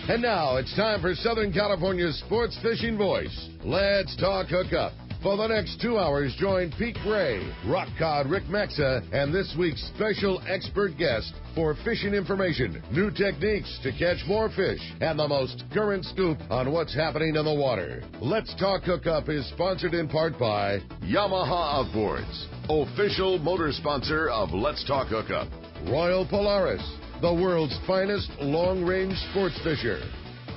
And now it's time for Southern California's sports fishing voice. Let's talk hookup. For the next 2 hours, join Pete Gray, rock cod Rick Maxa, and this week's special expert guest for fishing information, new techniques to catch more fish, and the most current scoop on what's happening in the water. Let's Talk Hookup is sponsored in part by Yamaha Outboards, official motor sponsor of Let's Talk Hookup. Royal Polaris, the world's finest long-range sports fisher.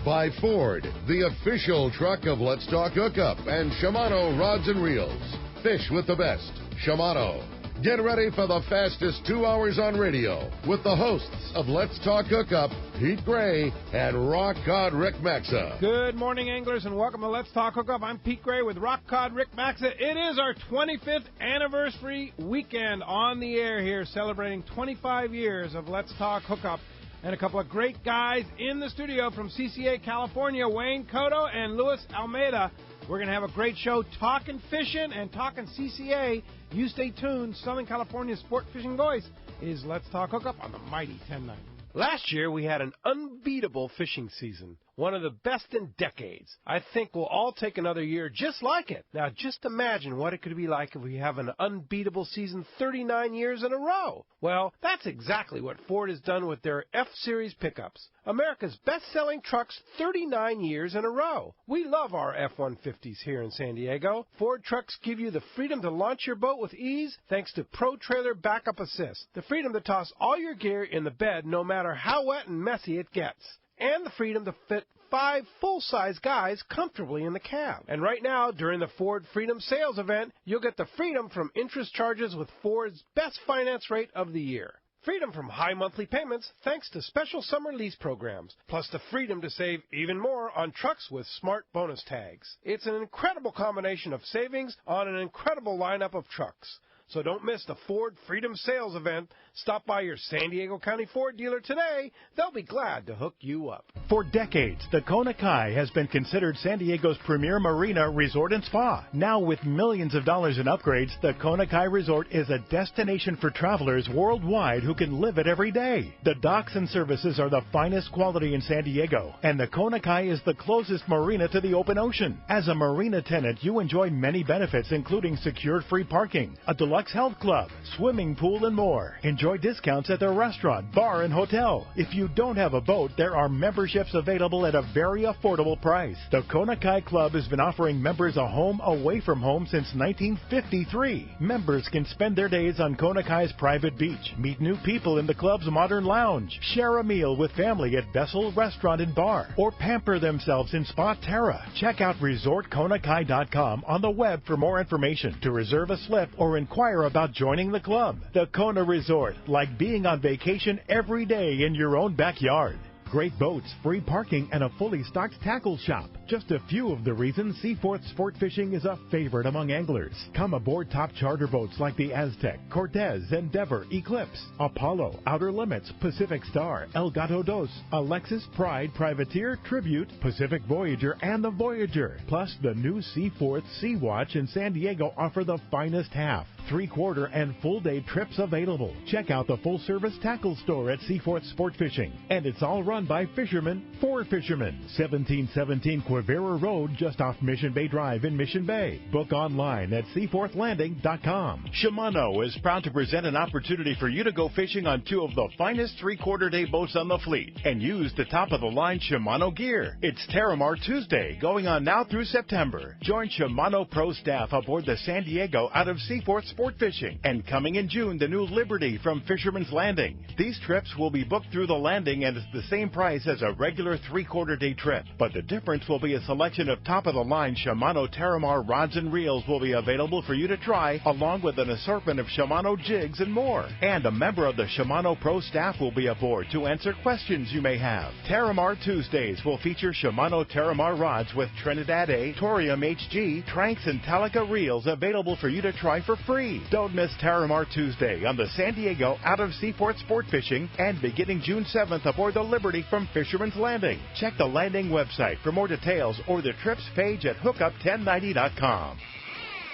By Ford, the official truck of Let's Talk Hookup, and Shimano Rods and Reels. Fish with the best. Shimano. Get ready for the fastest 2 hours on radio with the hosts of Let's Talk Hookup, Pete Gray and Rock Cod Rick Maxa. Good morning, anglers, and welcome to Let's Talk Hookup. I'm Pete Gray with Rock Cod Rick Maxa. It is our 25th anniversary weekend on the air here, celebrating 25 years of Let's Talk Hookup. And a couple of great guys in the studio from CCA-California, Wayne Koto and Luis Almeda. We're going to have a great show talking fishing and talking CCA. You stay tuned. Southern California's sport fishing voice is Let's Talk Hookup on the mighty 1090. Last year, we had an unbeatable fishing season, one of the best in decades. I think we'll all take another year just like it. Now, just imagine what it could be like if we have an unbeatable season 39 years in a row. Well, that's exactly what Ford has done with their F-Series pickups. America's best-selling trucks 39 years in a row. We love our F-150s here in San Diego. Ford trucks give you the freedom to launch your boat with ease thanks to Pro Trailer Backup Assist. The freedom to toss all your gear in the bed no matter how wet and messy it gets. And the freedom to fit 5 full-size guys comfortably in the cab. And right now, during the Ford Freedom Sales event, you'll get the freedom from interest charges with Ford's best finance rate of the year. Freedom from high monthly payments thanks to special summer lease programs, plus the freedom to save even more on trucks with smart bonus tags. It's an incredible combination of savings on an incredible lineup of trucks. So don't miss the Ford Freedom Sales event. Stop by your San Diego County Ford dealer today. They'll be glad to hook you up. For decades, the Kona Kai has been considered San Diego's premier marina, resort, and spa. Now with millions of dollars in upgrades, the Kona Kai Resort is a destination for travelers worldwide who can live it every day. The docks and services are the finest quality in San Diego, and the Kona Kai is the closest marina to the open ocean. As a marina tenant, you enjoy many benefits, including secured free parking, a deluxe health club, swimming pool, and more. Enjoy discounts at the restaurant, bar, and hotel. If you don't have a boat, there are memberships available at a very affordable price. The Kona Kai Club has been offering members a home away from home since 1953. Members can spend their days on Kona Kai's private beach, meet new people in the club's modern lounge, share a meal with family at Bessel Restaurant and Bar, or pamper themselves in Spa Terra. Check out ResortKonakai.com on the web for more information, to reserve a slip, or inquire about joining the club. The Kona Resort, like being on vacation every day in your own backyard. Great boats, free parking, and a fully stocked tackle shop. Just a few of the reasons Seaforth Sport Fishing is a favorite among anglers. Come aboard top charter boats like the Aztec, Cortez, Endeavor, Eclipse, Apollo, Outer Limits, Pacific Star, El Gato Dos, Alexis, Pride, Privateer, Tribute, Pacific Voyager, and the Voyager. Plus, the new Seaforth Sea Watch in San Diego offer the finest half, 3/4, and full-day trips available. Check out the full-service tackle store at Seaforth Sport Fishing. And it's all run by fishermen for fishermen. 1717 Quivira Road, just off Mission Bay Drive in Mission Bay. Book online at seaforthlanding.com. Shimano is proud to present an opportunity for you to go fishing on 2 of the finest 3/4 day boats on the fleet and use the top-of-the-line Shimano gear. It's Terramar Tuesday, going on now through September. Join Shimano Pro staff aboard the San Diego out of Seaforth Sport Fishing, and coming in June, the new Liberty from Fisherman's Landing. These trips will be booked through the landing and it's the same price as a regular 3/4 day trip, but the difference will be a selection of top-of-the-line Shimano Terramar rods and reels will be available for you to try, along with an assortment of Shimano jigs and more. And a member of the Shimano Pro staff will be aboard to answer questions you may have. Terramar Tuesdays will feature Shimano Terramar rods with Trinidad A, Torium HG, Tranks, and Talica reels available for you to try for free. Don't miss Terramar Tuesday on the San Diego out of Seaforth Sport Fishing, and beginning June 7th aboard the Liberty from Fisherman's Landing. Check the landing website for more details or the trips page at hookup1090.com.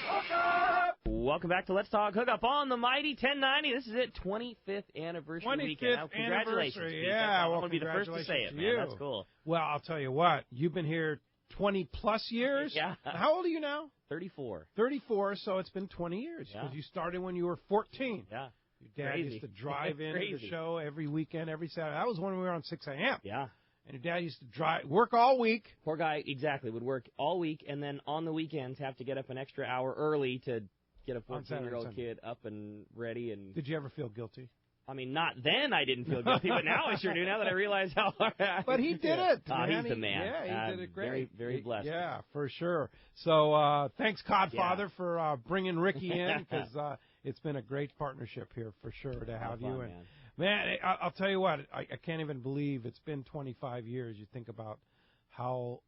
Hookup! Welcome back to Let's Talk Hookup on the Mighty 1090. This is it, 25th anniversary weekend. Now, congratulations, Pete. Yeah, I'm going to be the first to say it, man. That's cool. Well, I'll tell you what. You've been here 20-plus years. Yeah. How old are you now? 34. 34, so it's been 20 years. Because you started when you were 14. Yeah. Your dad used to drive into the show every weekend, every Saturday. That was when we were on 6 a.m. Yeah. And your dad used to work all week. Poor guy, exactly, would work all week, and then on the weekends have to get up an extra hour early to get a 14-year-old kid up and ready. And did you ever feel guilty? I mean, not then I didn't feel guilty, but now I sure do, now that I realize how hard But he did it. He's the man. Yeah, he did it great. Very, very blessed. Yeah, for sure. So thanks, Codfather, for bringing Ricky in, because it's been a great partnership here, for sure, to have you. And man, I'll tell you what, I can't even believe it's been 25 years. You think about how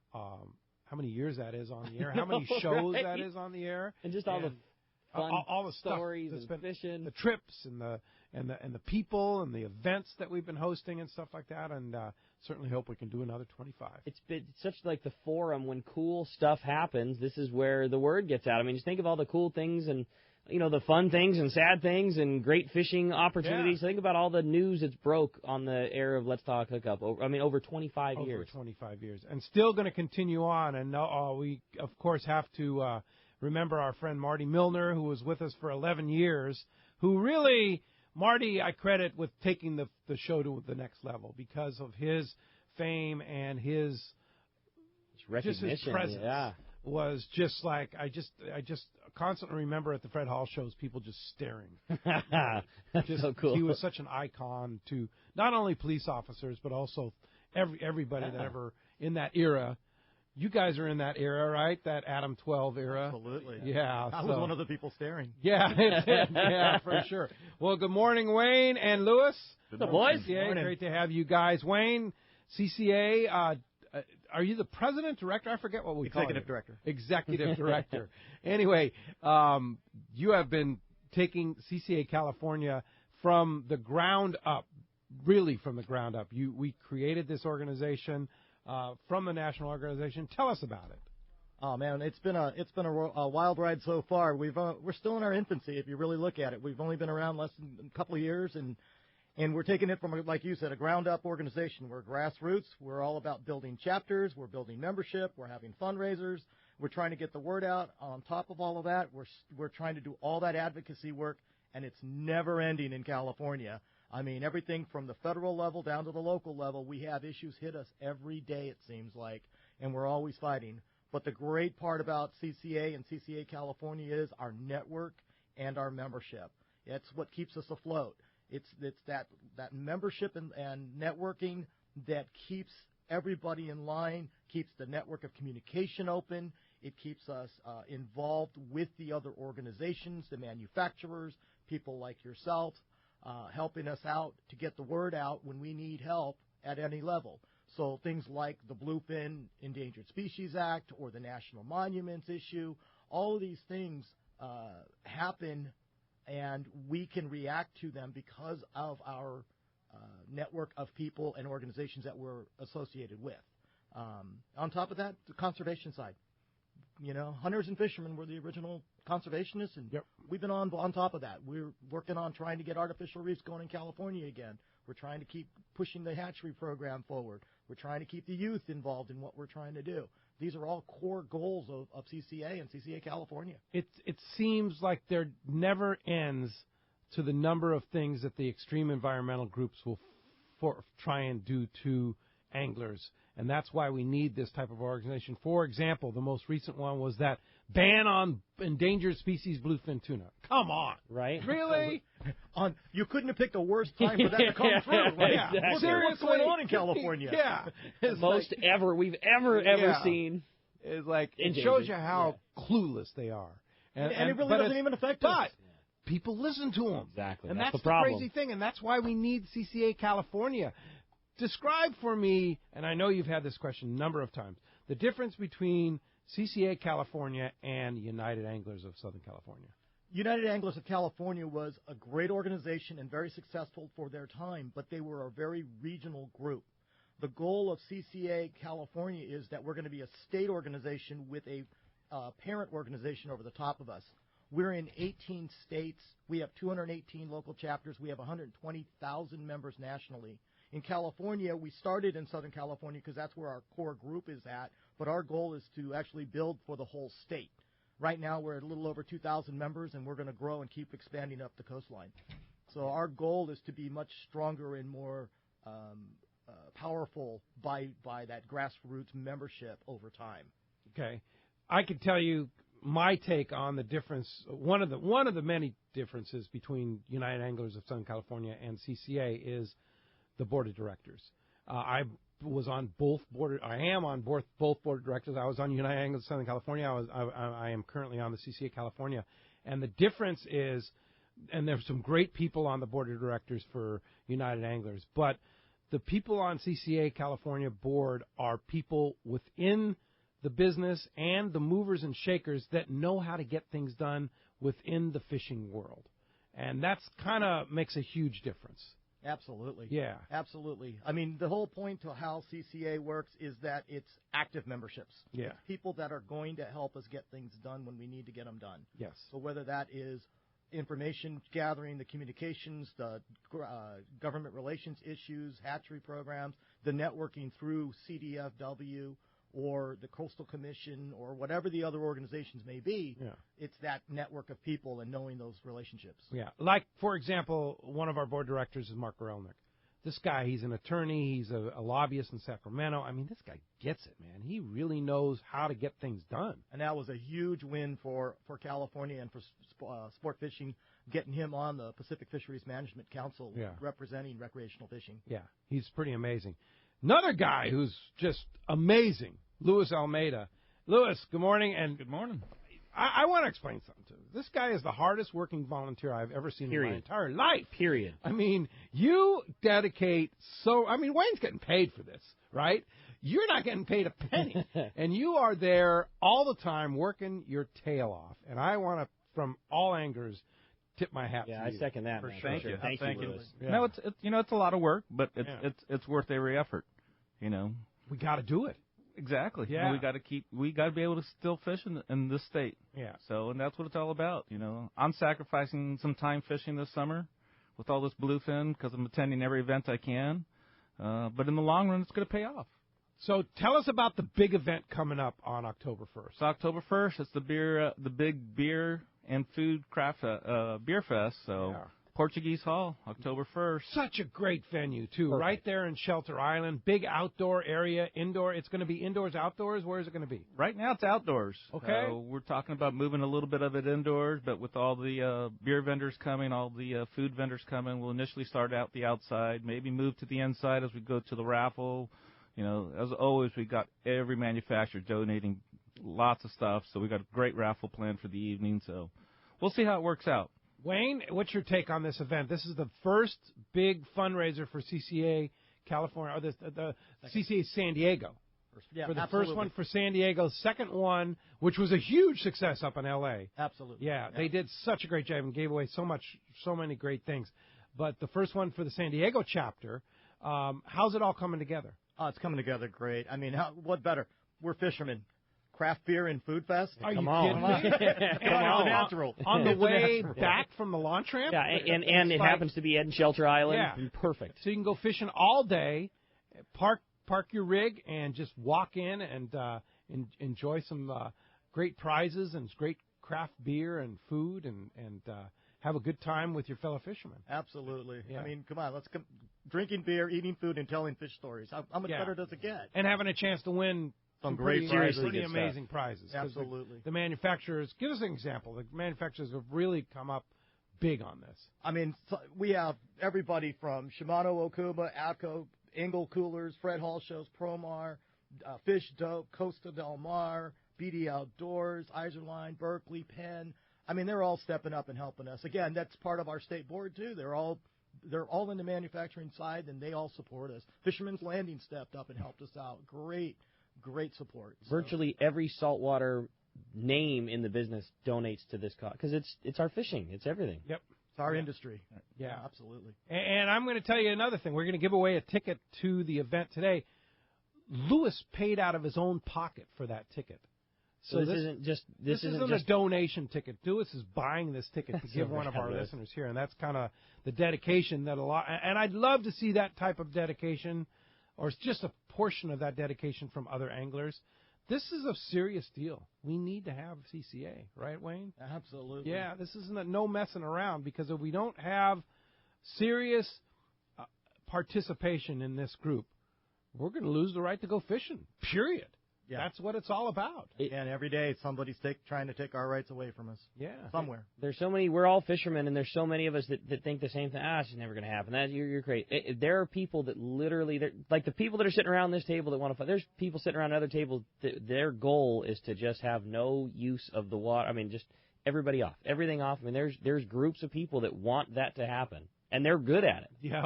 many years that is on the air, how many shows that is on the air. And just all the fun all the stories and fishing, the trips and the people and the events that we've been hosting and stuff like that, and certainly hope we can do another 25. It's been such like the forum when cool stuff happens. This is where the word gets out. I mean, just think of all the cool things and the fun things and sad things and great fishing opportunities. Yeah. Think about all the news that's broke on the air of Let's Talk Hookup. Over 25 years. Over 25 years, and still going to continue on. And we of course have to remember our friend Marty Milner, who was with us for 11 years, who really, Marty, I credit with taking the show to the next level because of his fame and his recognition. Just his presence was just like, I just constantly remember at the Fred Hall shows, people just staring. That's so cool. He was such an icon to not only police officers, but also everybody that ever in that era. You guys are in that era, right? That Adam 12 era. Absolutely. Yeah. I was one of the people staring. Yeah, yeah, for sure. Well, good morning, Wayne and Lewis. Good morning. CCA, great to have you guys. Wayne, CCA, are you the president, director? I forget what we call it. Executive director. Executive director. Anyway, you have been taking CCA-California from the ground up, really from the ground up. We created this organization from the national organization. Tell us about it. Oh man, it's been a wild ride so far. We're still in our infancy if you really look at it. We've only been around less than a couple of years, and we're taking it from, like you said, a ground up organization. We're grassroots. We're all about building chapters. We're building membership. We're having fundraisers. We're trying to get the word out. On top of all of that, we're trying to do all that advocacy work, and it's never ending in California. I mean, everything from the federal level down to the local level, we have issues hit us every day, it seems like, and we're always fighting. But the great part about CCA and CCA-California is our network and our membership. It's what keeps us afloat. It's that membership and networking that keeps everybody in line, keeps the network of communication open. It keeps us involved with the other organizations, the manufacturers, people like yourself, helping us out to get the word out when we need help at any level. So things like the Bluefin Endangered Species Act or the National Monuments issue, all of these things happen, and we can react to them because of our network of people and organizations that we're associated with. On top of that, the conservation side. Hunters and fishermen were the original conservationists, and we've been on top of that. We're working on trying to get artificial reefs going in California again. We're trying to keep pushing the hatchery program forward. We're trying to keep the youth involved in what we're trying to do. These are all core goals of CCA and CCA-California. It seems like there never ends to the number of things that the extreme environmental groups will try and do to anglers. And that's why we need this type of organization. For example, the most recent one was that ban on endangered species bluefin tuna. Come on. Right? Really? You couldn't have picked a worse time for that to come through. Right? Yeah, exactly. Look what's going on in California. Yeah. The most we've ever seen. It's like, it shows you how clueless they are. And it really doesn't even affect us. But people listen to them. Exactly. And that's the problem. Crazy thing. And that's why we need CCA-California. Describe for me, and I know you've had this question a number of times, the difference between CCA-California and United Anglers of Southern California. United Anglers of California was a great organization and very successful for their time, but they were a very regional group. The goal of CCA-California is that we're going to be a state organization with a parent organization over the top of us. We're in 18 states. We have 218 local chapters. We have 120,000 members nationally. In California, we started in Southern California because that's where our core group is at, but our goal is to actually build for the whole state. Right now, we're at a little over 2,000 members, and we're going to grow and keep expanding up the coastline. So our goal is to be much stronger and more powerful by that grassroots membership over time. Okay. I can tell you my take on the difference. One of the many differences between United Anglers of Southern California and CCA is the board of directors. I was on both board. I am on both board of directors. I was on United Anglers of Southern California. I am currently on the CCA-California, and the difference is, and there's some great people on the board of directors for United Anglers, but the people on CCA-California board are people within the business and the movers and shakers that know how to get things done within the fishing world, and that's kind of makes a huge difference. Absolutely. Yeah. Absolutely. I mean, the whole point to how CCA works is that it's active memberships. Yeah. It's people that are going to help us get things done when we need to get them done. Yes. So whether that is information gathering, the communications, the government relations issues, hatchery programs, the networking through CDFW or the Coastal Commission or whatever the other organizations may be, it's that network of people and knowing those relationships. Yeah. Like, for example, one of our board directors is Mark Gorelnick. This guy, he's an attorney. He's a lobbyist in Sacramento. I mean, this guy gets it, man. He really knows how to get things done. And that was a huge win for California and for sport fishing, getting him on the Pacific Fisheries Management Council representing recreational fishing. Yeah, he's pretty amazing. Another guy who's just amazing, Louis Almeda. Louis, good morning. And good morning. I want to explain something to you. This guy is the hardest working volunteer I've ever seen in my entire life. Period. I mean, you dedicate Wayne's getting paid for this, right? You're not getting paid a penny. And you are there all the time working your tail off. And I want to, from all anglers, tip my hat to you. Yeah, I second that, man. Sure. Thank you. Thank you, Louis. Yeah. No, it's a lot of work, but it's worth every effort, you know. We got to do it. Exactly. Yeah. We got to be able to still fish in this state. Yeah. So, and that's what it's all about, you know. I'm sacrificing some time fishing this summer with all this bluefin because I'm attending every event I can. But in the long run, it's going to pay off. So tell us about the big event coming up on October 1st. So October 1st, it's the big beer and food craft beer fest. So. Yeah. Portuguese Hall, October 1st. Such a great venue, too. Perfect. Right there in Shelter Island. Big outdoor area, indoor. It's going to be indoors, outdoors? Where is it going to be? Right now it's outdoors. Okay. We're talking about moving a little bit of it indoors, but with all the beer vendors coming, all the food vendors coming, we'll initially start out the outside, maybe move to the inside as we go to the raffle. You know, as always, we got every manufacturer donating lots of stuff, so we got a great raffle plan for the evening, so we'll see how it works out. Wayne, what's your take on this event? This is the first big fundraiser for CCA-California, or the CCA San Diego. Yeah, for the absolutely. first one for San Diego, second one, which was a huge success up in L.A. Absolutely. Yeah, they did such a great job and gave away so many great things. But the first one for the San Diego chapter, how's it all coming together? Oh, it's coming together great. I mean, what better? We're fishermen. Craft beer and food fest? Are Come you on. kidding me? Come on. Natural. On the way back from the launch ramp? Yeah, and it happens to be in Shelter Island. Yeah. Perfect. So you can go fishing all day, park your rig, and just walk in and enjoy some great prizes and great craft beer and food and have a good time with your fellow fishermen. Absolutely. Yeah. I mean, come on. Let's drinking beer, eating food, and telling fish stories. How much better does it get? And having a chance to win some great pretty prizes. amazing prizes. Absolutely. The manufacturers, give us an example. The manufacturers have really come up big on this. I mean, we have everybody from Shimano, Okuba, Atco, Engel Coolers, Fred Hall Shows, Promar, Fish Dope, Costa Del Mar, BD Outdoors, Iserline, Berkeley, Penn. I mean, they're all stepping up and helping us. Again, that's part of our state board, too. They're all in the manufacturing side, and they all support us. Fisherman's Landing stepped up and helped us out. Great support. Virtually every saltwater name in the business donates to this cause because it's our fishing. It's everything. Yep. It's our industry. Yeah. Absolutely. And I'm going to tell you another thing. We're going to give away a ticket to the event today. Louis paid out of his own pocket for that ticket. So this isn't just this isn't a donation ticket. Lewis is buying this ticket to give one of our listeners here, and that's kind of the dedication that a lot. And I'd love to see that type of dedication, or just a portion of that dedication from other anglers. This is a serious deal. We need to have CCA, right, Wayne? Absolutely. Yeah, this isn't no messing around, because if we don't have serious participation in this group, we're going to lose the right to go fishing, period. Yeah. That's what it's all about. And every day somebody's trying to take our rights away from us. Yeah. Somewhere. There's so many, we're all fishermen, and there's so many of us that think the same thing. It's never going to happen. You're crazy. There are people that literally, like the people that are sitting around this table that want to fight. There's people sitting around other tables that their goal is to just have no use of the water. I mean, just everybody off, everything off. I mean, there's groups of people that want that to happen. And they're good at it. Yeah,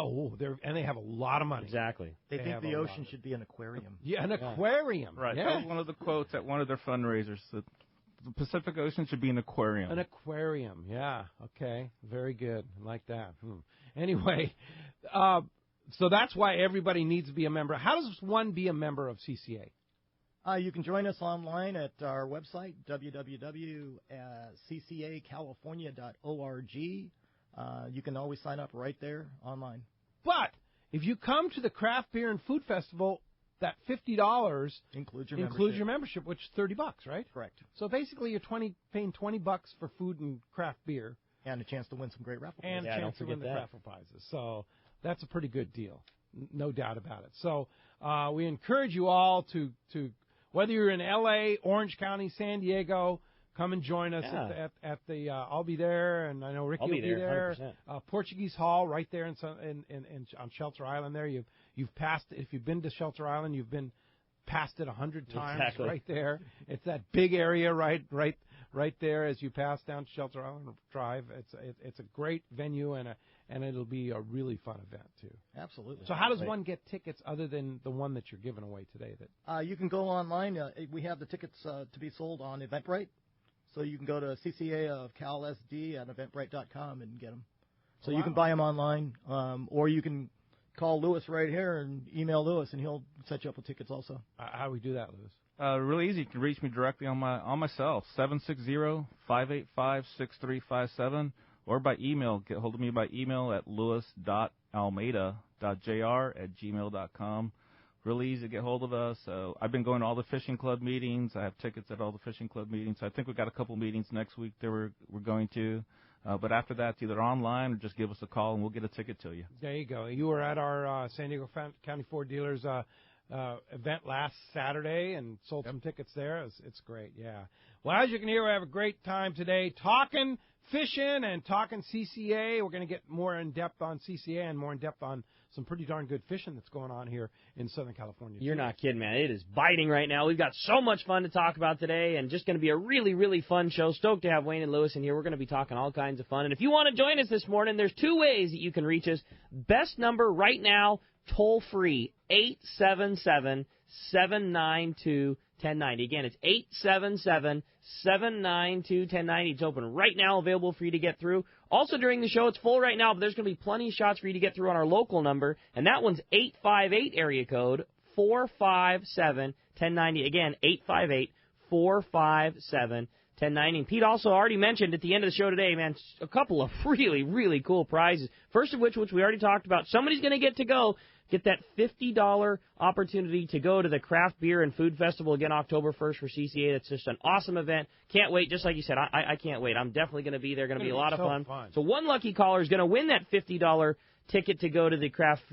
and they have a lot of money. Exactly. They think the ocean should be an aquarium. Yeah, an aquarium. Right. Yeah. That was one of the quotes at one of their fundraisers. That the Pacific Ocean should be an aquarium. An aquarium. Yeah. Okay. Very good. I like that. Anyway, so that's why everybody needs to be a member. How does one be a member of CCA? You can join us online at our website, www.CCA-California.org. You can always sign up right there online. But if you come to the Craft Beer and Food Festival, that $50 includes your membership, which is $30, right? Correct. So basically, you're paying $20 for food and craft beer, and a chance to win some great raffle prizes. And a chance to win the raffle prizes. So that's a pretty good deal, no doubt about it. So we encourage you all to whether you're in L.A., Orange County, San Diego. Come and join us at the. I'll be there, and I know Ricky will be there. Portuguese Hall, right there on Shelter Island. There, you've passed. If you've been to Shelter Island, you've been past it 100 times. Exactly. Right there. It's that big area right there as you pass down Shelter Island Drive. It's a great venue, and it'll be a really fun event too. Absolutely. So how does one get tickets other than the one that you're giving away today? You can go online. We have the tickets to be sold on Eventbrite. So you can go to CCA of Cal SD at Eventbrite.com and get them. So you can buy them online, or you can call Lewis right here and email Lewis, and he'll set you up with tickets also. How do we do that, Lewis? Really easy. You can reach me directly on my cell, 760-585-6357, or by email. Get hold of me by email at lewis.almeda.jr@gmail.com. Really easy to get hold of us. I've been going to all the fishing club meetings. I have tickets at all the fishing club meetings. I think we've got a couple meetings next week that we're going to. But after that, it's either online or just give us a call, and we'll get a ticket to you. There you go. You were at our San Diego County Ford Dealers event last Saturday and sold some tickets there. It's great, yeah. Well, as you can hear, we have a great time today talking fishing and talking CCA. We're going to get more in-depth on CCA and more in-depth on some pretty darn good fishing that's going on here in Southern California. You're not kidding, man. It is biting right now. We've got so much fun to talk about today, and just going to be a really, really fun show. Stoked to have Wayne and Lewis in here. We're going to be talking all kinds of fun. And if you want to join us this morning, there's two ways that you can reach us. Best number right now, toll-free, 877-792-1090. Again, it's 877-792-1090. It's open right now, available for you to get through. Also, during the show, it's full right now, but there's going to be plenty of shots for you to get through on our local number, and that one's 858 area code 457-1090. Again, 858-457-1090. And Pete also already mentioned at the end of the show today, man, a couple of really, really cool prizes. First of which we already talked about. Somebody's going to get that $50 opportunity to go to the Craft Beer and Food Festival again October 1st for CCA. It's just an awesome event. Can't wait. Just like you said, I can't wait. I'm definitely going to be there. Going to be a lot of fun. So one lucky caller is going to win that $50 ticket to go to the Craft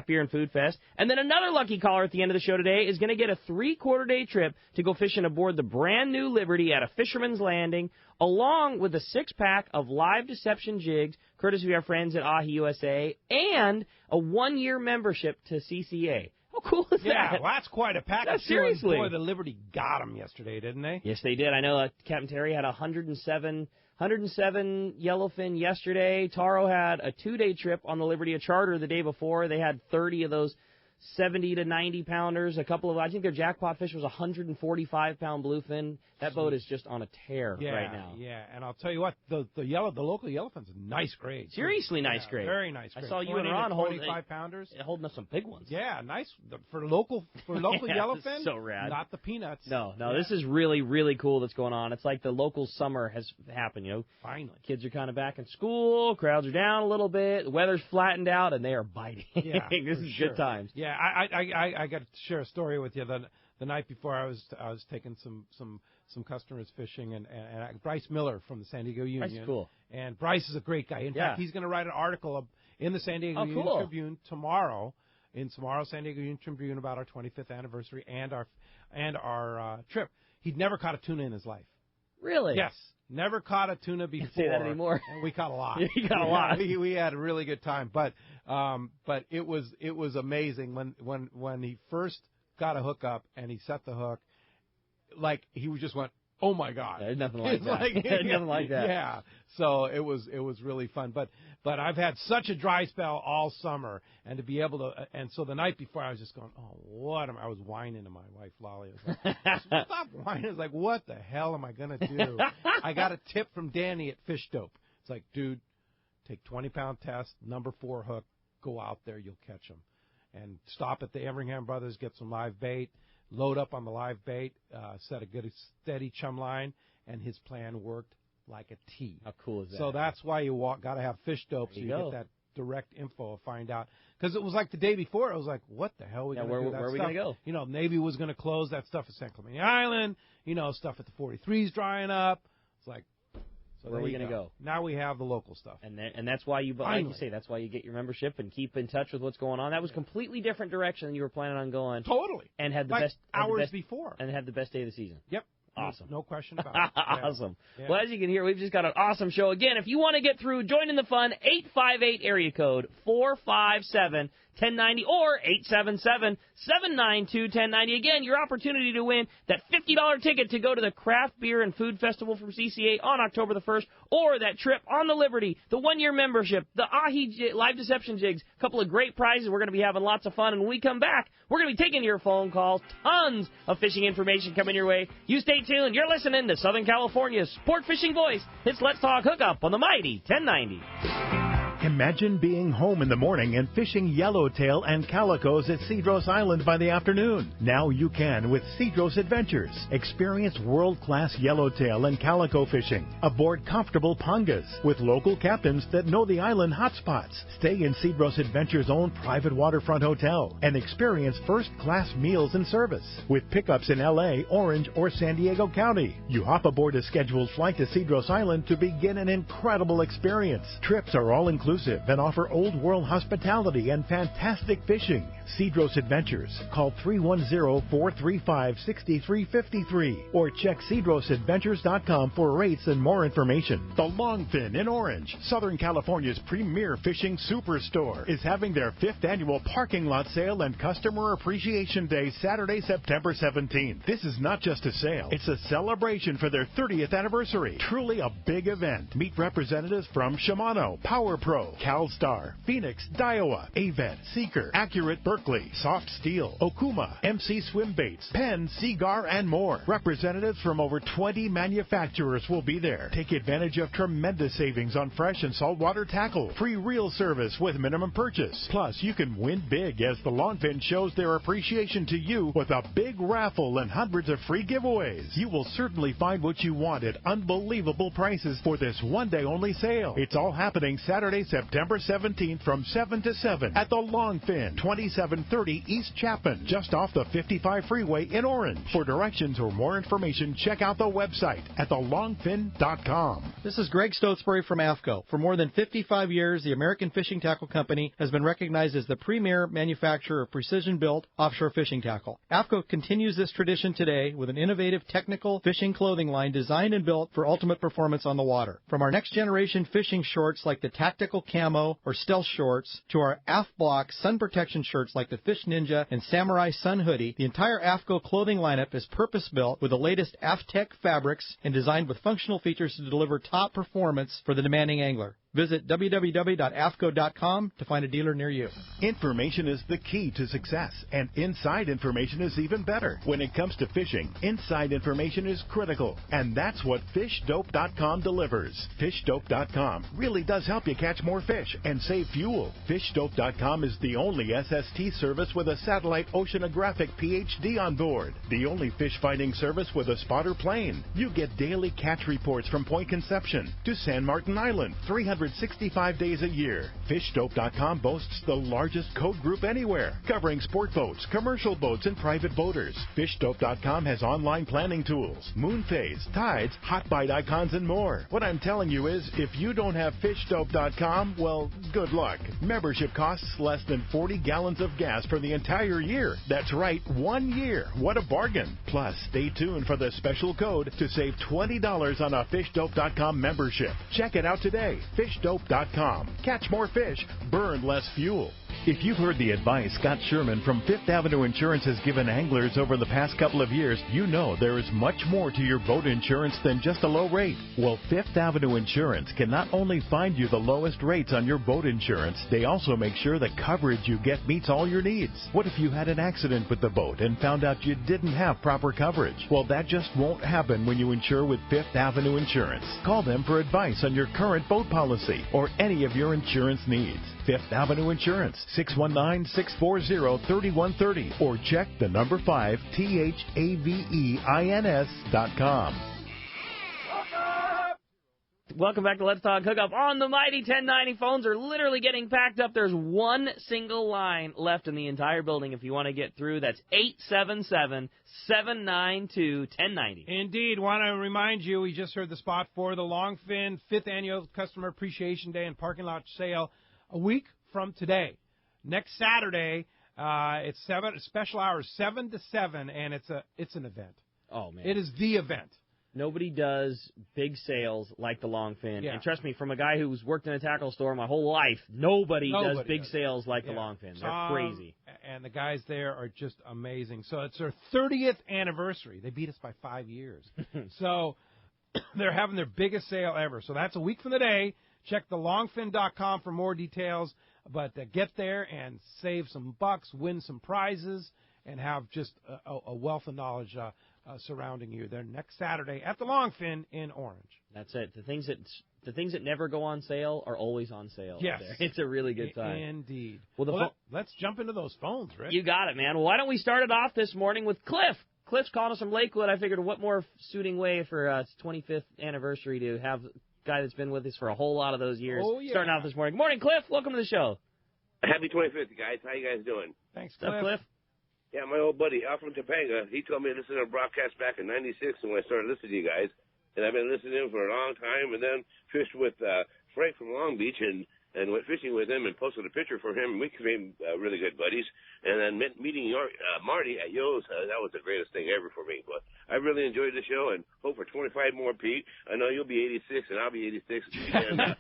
Beer and Food Fest. And then another lucky caller at the end of the show today is going to get a 3-quarter-day trip to go fishing aboard the brand new Liberty at a Fisherman's Landing, along with a 6-pack of live deception jigs, courtesy of our friends at Ahi USA, and a 1-year membership to CCA. How cool is that? Yeah, well, that's quite a package. Seriously. Boy, the Liberty got them yesterday, didn't they? Yes, they did. I know Captain Terry had 107 yellowfin yesterday. Taro had a 2-day trip on the Liberty, a charter the day before. They had 30 of those 70 to 90 pounders. I think their jackpot fish was a 145-pound bluefin. That boat is just on a tear right now. Yeah, and I'll tell you what, the local yellowfin's a nice grade. Seriously nice grade. Very nice grade. I saw you and Ron holding 25-pounders. Holding up some big ones. Yeah, nice for local yellowfin. So rad. Not the peanuts. No, this is really, really cool that's going on. It's like the local summer has happened, Finally. Kids are kind of back in school, crowds are down a little bit, the weather's flattened out, and they are biting. Yeah, this is good times. Yeah, I got to share a story with you. The night before I was taking some customers fishing, and Bryce Miller from the San Diego Union. That's cool. And Bryce is a great guy. In fact, he's going to write an article in the San Diego Union Tribune tomorrow. In tomorrow's San Diego Union Tribune about our 25th anniversary and our trip. He'd never caught a tuna in his life. Really? Yes. Never caught a tuna before. Can't say that anymore. And we caught a lot. You got a lot. We had a really good time. But it was amazing when he first got a hookup and he set the hook, like he just went, oh my God. There's nothing like that. Nothing like that. Yeah. So it was really fun. But I've had such a dry spell all summer, and to be able to, and so the night before I was just going, oh, what am I was whining to my wife Lolly. I was like, stop whining. I was like, what the hell am I gonna do? I got a tip from Danny at Fish Dope. It's like, dude, take 20-pound test, number 4 hook, go out there, you'll catch them, and stop at the Everingham Brothers, get some live bait. Load up on the live bait, set a good steady chum line, and his plan worked like a T. How cool is that? So that's why you got to have Fish Dope so you get that direct info to find out. Because it was like the day before, I was like, what the hell are we going to do? Where are we going to go? Navy was going to close that stuff at San Clemente Island. Stuff at the 43's drying up. It's like, so where are we going to go? Now we have the local stuff. And that's why like you say, that's why you get your membership and keep in touch with what's going on. That was completely different direction than you were planning on going. Totally. And had the like best hours before. And had the best day of the season. Yep. Awesome. No question about it. Awesome. Yeah. Well, as you can hear, we've just got an awesome show. Again, if you want to get through, join in the fun, 858 area code 457 1090 or 877-792-1090. Again, your opportunity to win that $50 ticket to go to the Craft Beer and Food Festival from CCA on October the 1st, or that trip on the Liberty, the 1-year membership, the Ahi live deception jigs, a couple of great prizes. We're going to be having lots of fun, and when we come back, we're going to be taking your phone calls. Tons of fishing information coming your way. You stay tuned. You're listening to Southern California's sport fishing voice. It's Let's Talk Hookup on the mighty 1090. Imagine being home in the morning and fishing yellowtail and calicos at Cedros Island by the afternoon. Now you can with Cedros Adventures. Experience world-class yellowtail and calico fishing aboard comfortable pangas with local captains that know the island hotspots. Stay in Cedros Adventures' own private waterfront hotel and experience first-class meals and service with pickups in L.A., Orange, or San Diego County. You hop aboard a scheduled flight to Cedros Island to begin an incredible experience. Trips are all inclusive and offer old world hospitality and fantastic fishing. Cedros Adventures. Call 310-435-6353 or check cedrosadventures.com for rates and more information. The Longfin in Orange, Southern California's premier fishing superstore, is having their 5th annual parking lot sale and Customer Appreciation Day Saturday, September 17th. This is not just a sale, it's a celebration for their 30th anniversary. Truly a big event. Meet representatives from Shimano, Power Pro, CalStar, Phoenix, Daiwa, Avent, Seeker, Accurate Berkeley, Soft Steel, Okuma, MC Swim Baits, Penn, Seagar, and more. Representatives from over 20 manufacturers will be there. Take advantage of tremendous savings on fresh and saltwater tackle. Free reel service with minimum purchase. Plus, you can win big as the Longfin shows their appreciation to you with a big raffle and hundreds of free giveaways. You will certainly find what you want at unbelievable prices for this one-day only sale. It's all happening Saturday, September 17th from 7 to 7 at the Longfin, 2730 East Chapman, just off the 55 freeway in Orange. For directions or more information, check out the website at thelongfin.com. This is Greg Stotesbury from AFCO. For more than 55 years, the American Fishing Tackle Company has been recognized as the premier manufacturer of precision-built offshore fishing tackle. AFCO continues this tradition today with an innovative technical fishing clothing line designed and built for ultimate performance on the water. From our next-generation fishing shorts like the Tactical Camo or Stealth shorts to our AF Block sun protection shirts like the Fish Ninja and Samurai Sun hoodie, the entire AFCO clothing lineup is purpose-built with the latest AFTech fabrics and designed with functional features to deliver top performance for the demanding angler. Visit www.afco.com to find a dealer near you. Information is the key to success, and inside information is even better. When it comes to fishing, inside information is critical, and that's what FishDope.com delivers. FishDope.com really does help you catch more fish and save fuel. FishDope.com is the only SST service with a satellite oceanographic PhD on board, the only fish finding service with a spotter plane. You get daily catch reports from Point Conception to San Martin Island, 365 days a year. FishDope.com boasts the largest code group anywhere, covering sport boats, commercial boats, and private boaters. FishDope.com has online planning tools, moon phase, tides, hot bite icons, and more. What I'm telling you is, if you don't have FishDope.com, well, good luck. Membership costs less than 40 gallons of gas for the entire year. That's right, 1 year. What a bargain. Plus, stay tuned for the special code to save $20 on a FishDope.com membership. Check it out today. FishDope.com. Catch more fish, burn less fuel. If you've heard the advice Scott Sherman from Fifth Avenue Insurance has given anglers over the past couple of years, you know there is much more to your boat insurance than just a low rate. Well, Fifth Avenue Insurance can not only find you the lowest rates on your boat insurance, they also make sure the coverage you get meets all your needs. What if you had an accident with the boat and found out you didn't have proper coverage? Well, that just won't happen when you insure with Fifth Avenue Insurance. Call them for advice on your current boat policy or any of your insurance needs. Fifth Avenue Insurance, 619-640-3130, or check the number 5 THAVEINS.com. Welcome back to Let's Talk Hookup. On the mighty 1090, phones are literally getting packed up. There's one single line left in the entire building if you want to get through. That's 877-792-1090. Indeed. Want to remind you, we just heard the spot for the Longfin 5th Annual Customer Appreciation Day and Parking Lot Sale a week from today. Next Saturday, it's special hours 7 to 7, and it's an event. Oh, man. It is the event. Nobody does big sales like the Longfin. Yeah. And trust me, from a guy who's worked in a tackle store my whole life, nobody does big sales like the Longfin. They're crazy. And the guys there are just amazing. So it's their 30th anniversary. They beat us by 5 years. So they're having their biggest sale ever. So that's a week from today. Check thelongfin.com for more details. But get there and save some bucks, win some prizes, and have just a wealth of knowledge surrounding you. They're next Saturday at the Longfin in Orange. That's it. The things that never go on sale are always on sale. Yes. There. It's a really good time. Indeed. Well, let's jump into those phones, Rick. You got it, man. Well, why don't we start it off this morning with Cliff? Cliff's calling us from Lakewood. I figured what more suiting way for its 25th anniversary to have a guy that's been with us for a whole lot of those years starting off this morning. Good morning, Cliff. Welcome to the show. Happy 25th, guys. How you guys doing? Thanks, Cliff. What's up, Cliff? Yeah, my old buddy, Al from Topanga, he told me to listen to a broadcast back in '96 when I started listening to you guys. And I've been listening to him for a long time, and then fished with Frank from Long Beach and went fishing with him and posted a picture for him, and we became really good buddies. And then meeting Marty at Yo's, that was the greatest thing ever for me. But I really enjoyed the show and hope for 25 more, Pete. I know you'll be 86, and I'll be 86. And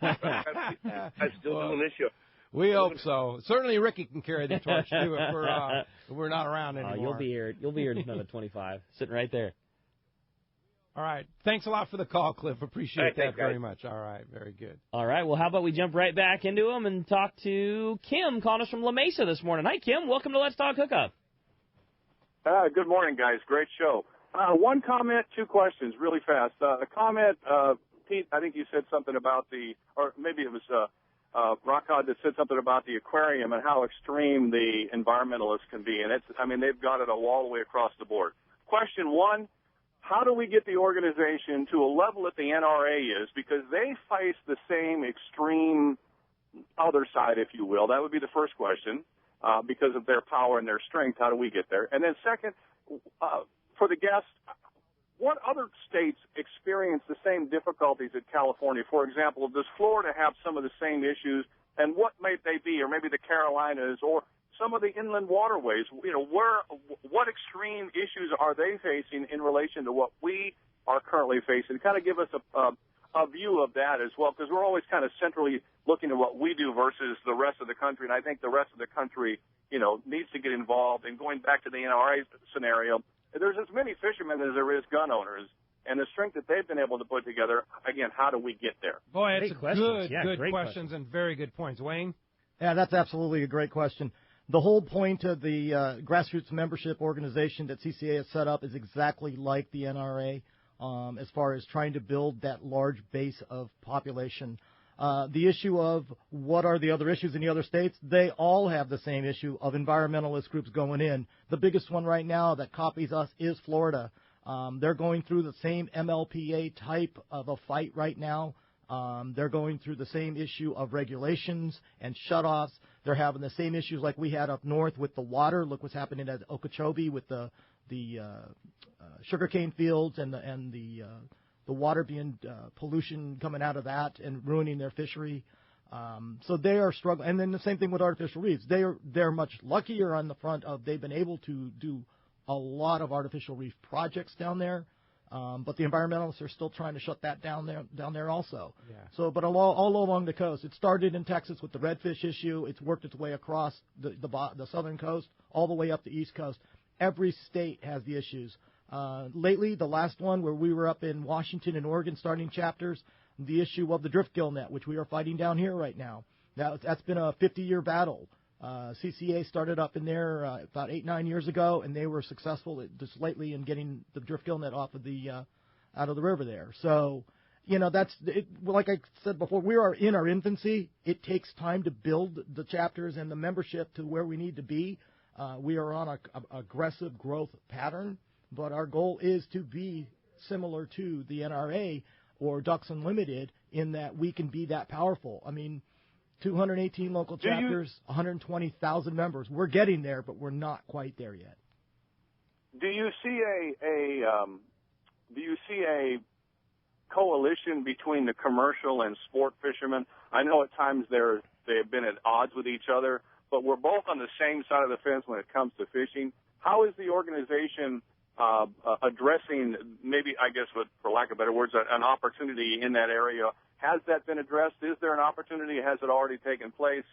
I'm still doing this show. We hope so. Certainly Ricky can carry the torch, too, if we're not around anymore. You'll be here. You'll be here another 25, sitting right there. All right. Thanks a lot for the call, Cliff. Appreciate that very much. All right. Very good. All right. Well, how about we jump right back into them and talk to Kim calling us from La Mesa this morning. Hi, Kim. Welcome to Let's Talk Hookup. Good morning, guys. Great show. One comment, two questions, really fast. A comment, Pete, I think you said something about or maybe it was Rockcod that said something about the aquarium and how extreme the environmentalists can be. And they've got it all the way across the board. Question one, how do we get the organization to a level that the NRA is? Because they face the same extreme other side, if you will. That would be the first question, because of their power and their strength. How do we get there? And then second, for the guests, what other states experience the same difficulties as California? For example, does Florida have some of the same issues, and what might they be, or maybe the Carolinas, or some of the inland waterways? What extreme issues are they facing in relation to what we are currently facing? Kind of give us a view of that as well, because we're always kind of centrally looking at what we do versus the rest of the country, and I think the rest of the country, needs to get involved. And going back to the NRA scenario, there's as many fishermen as there is gun owners, and the strength that they've been able to put together. Again, how do we get there? Boy, it's Great questions. good Great questions and very good points. Wayne? Yeah, that's absolutely a great question. The whole point of the grassroots membership organization that CCA has set up is exactly like the NRA as far as trying to build that large base of population. The issue of what are the other issues in the other states, they all have the same issue of environmentalist groups going in. The biggest one right now that copies us is Florida. They're going through the same MLPA type of a fight right now. They're going through the same issue of regulations and shutoffs. They're having the same issues like we had up north with the water. Look what's happening at Okeechobee with the sugarcane fields and the water being pollution coming out of that and ruining their fishery. So they are struggling. And then the same thing with artificial reefs. They're much luckier on the front of they've been able to do a lot of artificial reef projects down there. But the environmentalists are still trying to shut that down there also. Yeah. So, but all along the coast, it started in Texas with the redfish issue. It's worked its way across the southern coast, all the way up the east coast. Every state has the issues. Lately, the last one where we were up in Washington and Oregon starting chapters, the issue of the driftgill net, which we are fighting down here right now. That's been a 50-year battle. CCA started up in there about 8-9 years ago, and they were successful just lately in getting the driftgill net off of out of the river there. So, that's it. Like I said before, we are in our infancy. It takes time to build the chapters and the membership to where we need to be. We are on a aggressive growth pattern, but our goal is to be similar to the NRA or Ducks Unlimited in that we can be that powerful. I mean, 218 local chapters, 120,000 members. We're getting there, but we're not quite there yet. Do you see a coalition between the commercial and sport fishermen? I know at times they have been at odds with each other, but we're both on the same side of the fence when it comes to fishing. How is the organization addressing, maybe, I guess, for lack of better words, an opportunity in that area? Has that been addressed? Is there an opportunity? Has it already taken place?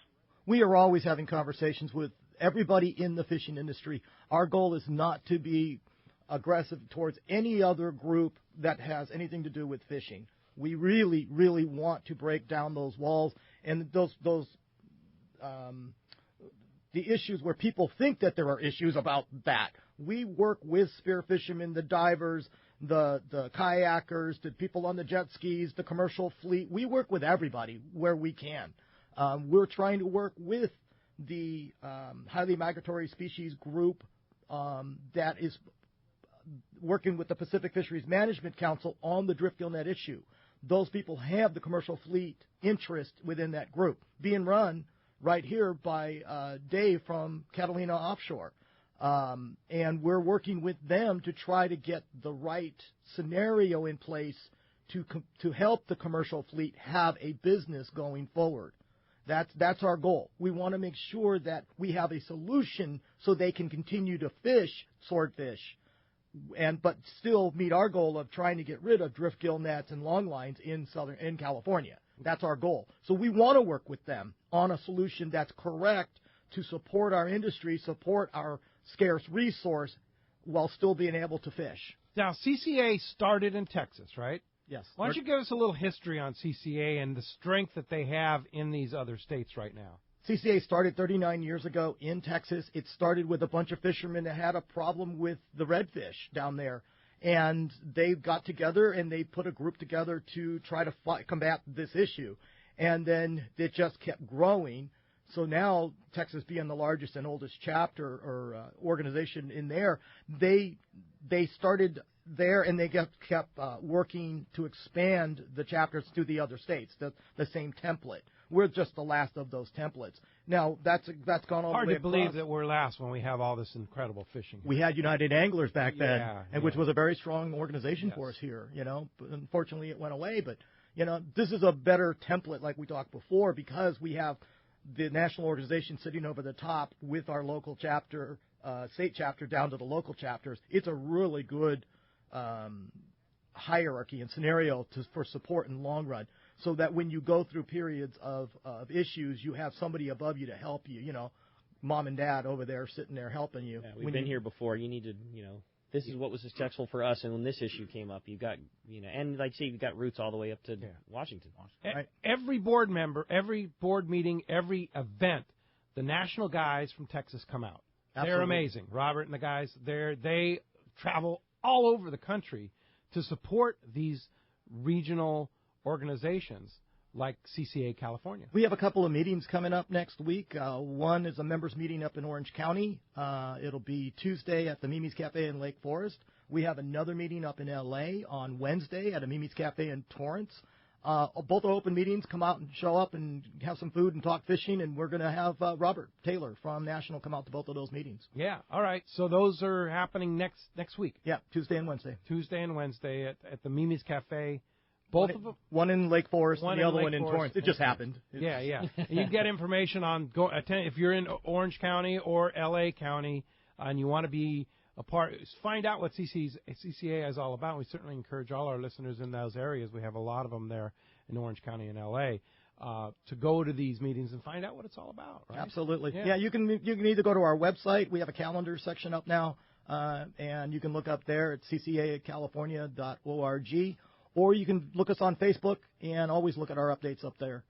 We are always having conversations with everybody in the fishing industry. Our goal is not to be aggressive towards any other group that has anything to do with fishing. We really, really want to break down those walls and the issues where people think that there are issues about that. We work with spear fishermen, the divers, the kayakers, the people on the jet skis, the commercial fleet. We work with everybody where we can. We're trying to work with the highly migratory species group that is working with the Pacific Fisheries Management Council on the driftgill net issue. Those people have the commercial fleet interest within that group, being run right here by Dave from Catalina Offshore. And we're working with them to try to get the right scenario in place to help the commercial fleet have a business going forward. That's our goal. We want to make sure that we have a solution so they can continue to fish swordfish, but still meet our goal of trying to get rid of driftgill nets and long lines in California. That's our goal. So we want to work with them on a solution that's correct to support our industry, support our scarce resource, while still being able to fish. Now, CCA started in Texas, right? Yes. Why don't you give us a little history on CCA and the strength that they have in these other states right now? CCA started 39 years ago in Texas. It started with a bunch of fishermen that had a problem with the redfish down there. And they got together and they put a group together to try to combat this issue. And then it just kept growing. So now, Texas being the largest and oldest chapter or organization in there, they started there and they kept working to expand the chapters to the other states, the same template. We're just the last of those templates. Now, that's gone all the way across. Hard to believe that we're last when we have all this incredible fishing. We had United Anglers back then, which was a very strong organization Yes. for us here, But unfortunately, it went away. But, this is a better template like we talked before because we have the national organization sitting over the top with our local chapter, state chapter down to the local chapters. It's a really good hierarchy and scenario for support in the long run, so that when you go through periods of issues, you have somebody above you to help you. Mom and dad over there sitting there helping you. Yeah, we've been here before. You need to, this is what was successful for us, and when this issue came up, you got, and like say, you got roots all the way up to Washington. Right. Every board member, every board meeting, every event, the national guys from Texas come out. Absolutely. They're amazing. Robert and the guys, they travel all over the country to support these regional organizations like CCA-California. We have a couple of meetings coming up next week. One is a members meeting up in Orange County. It'll be Tuesday at the Mimi's Cafe in Lake Forest. We have another meeting up in L.A. on Wednesday at a Mimi's Cafe in Torrance. Both are open meetings. Come out and show up and have some food and talk fishing, and we're going to have Robert Taylor from National come out to both of those meetings. Yeah, all right. So those are happening next week. Yeah, Tuesday and Wednesday. Tuesday and Wednesday at the Mimi's Cafe. Both of them? One in Lake Forest and the other one in Torrance. It just happened. Yeah. And you get information on if you're in Orange County or L.A. County and you want to be a part, find out what CCA is all about. We certainly encourage all our listeners in those areas. We have a lot of them there in Orange County and L.A. To go to these meetings and find out what it's all about. Right? Absolutely. Yeah, you can either go to our website. We have a calendar section up now, and you can look up there at CCA-California.org. Or you can look us on Facebook and always look at our updates up there.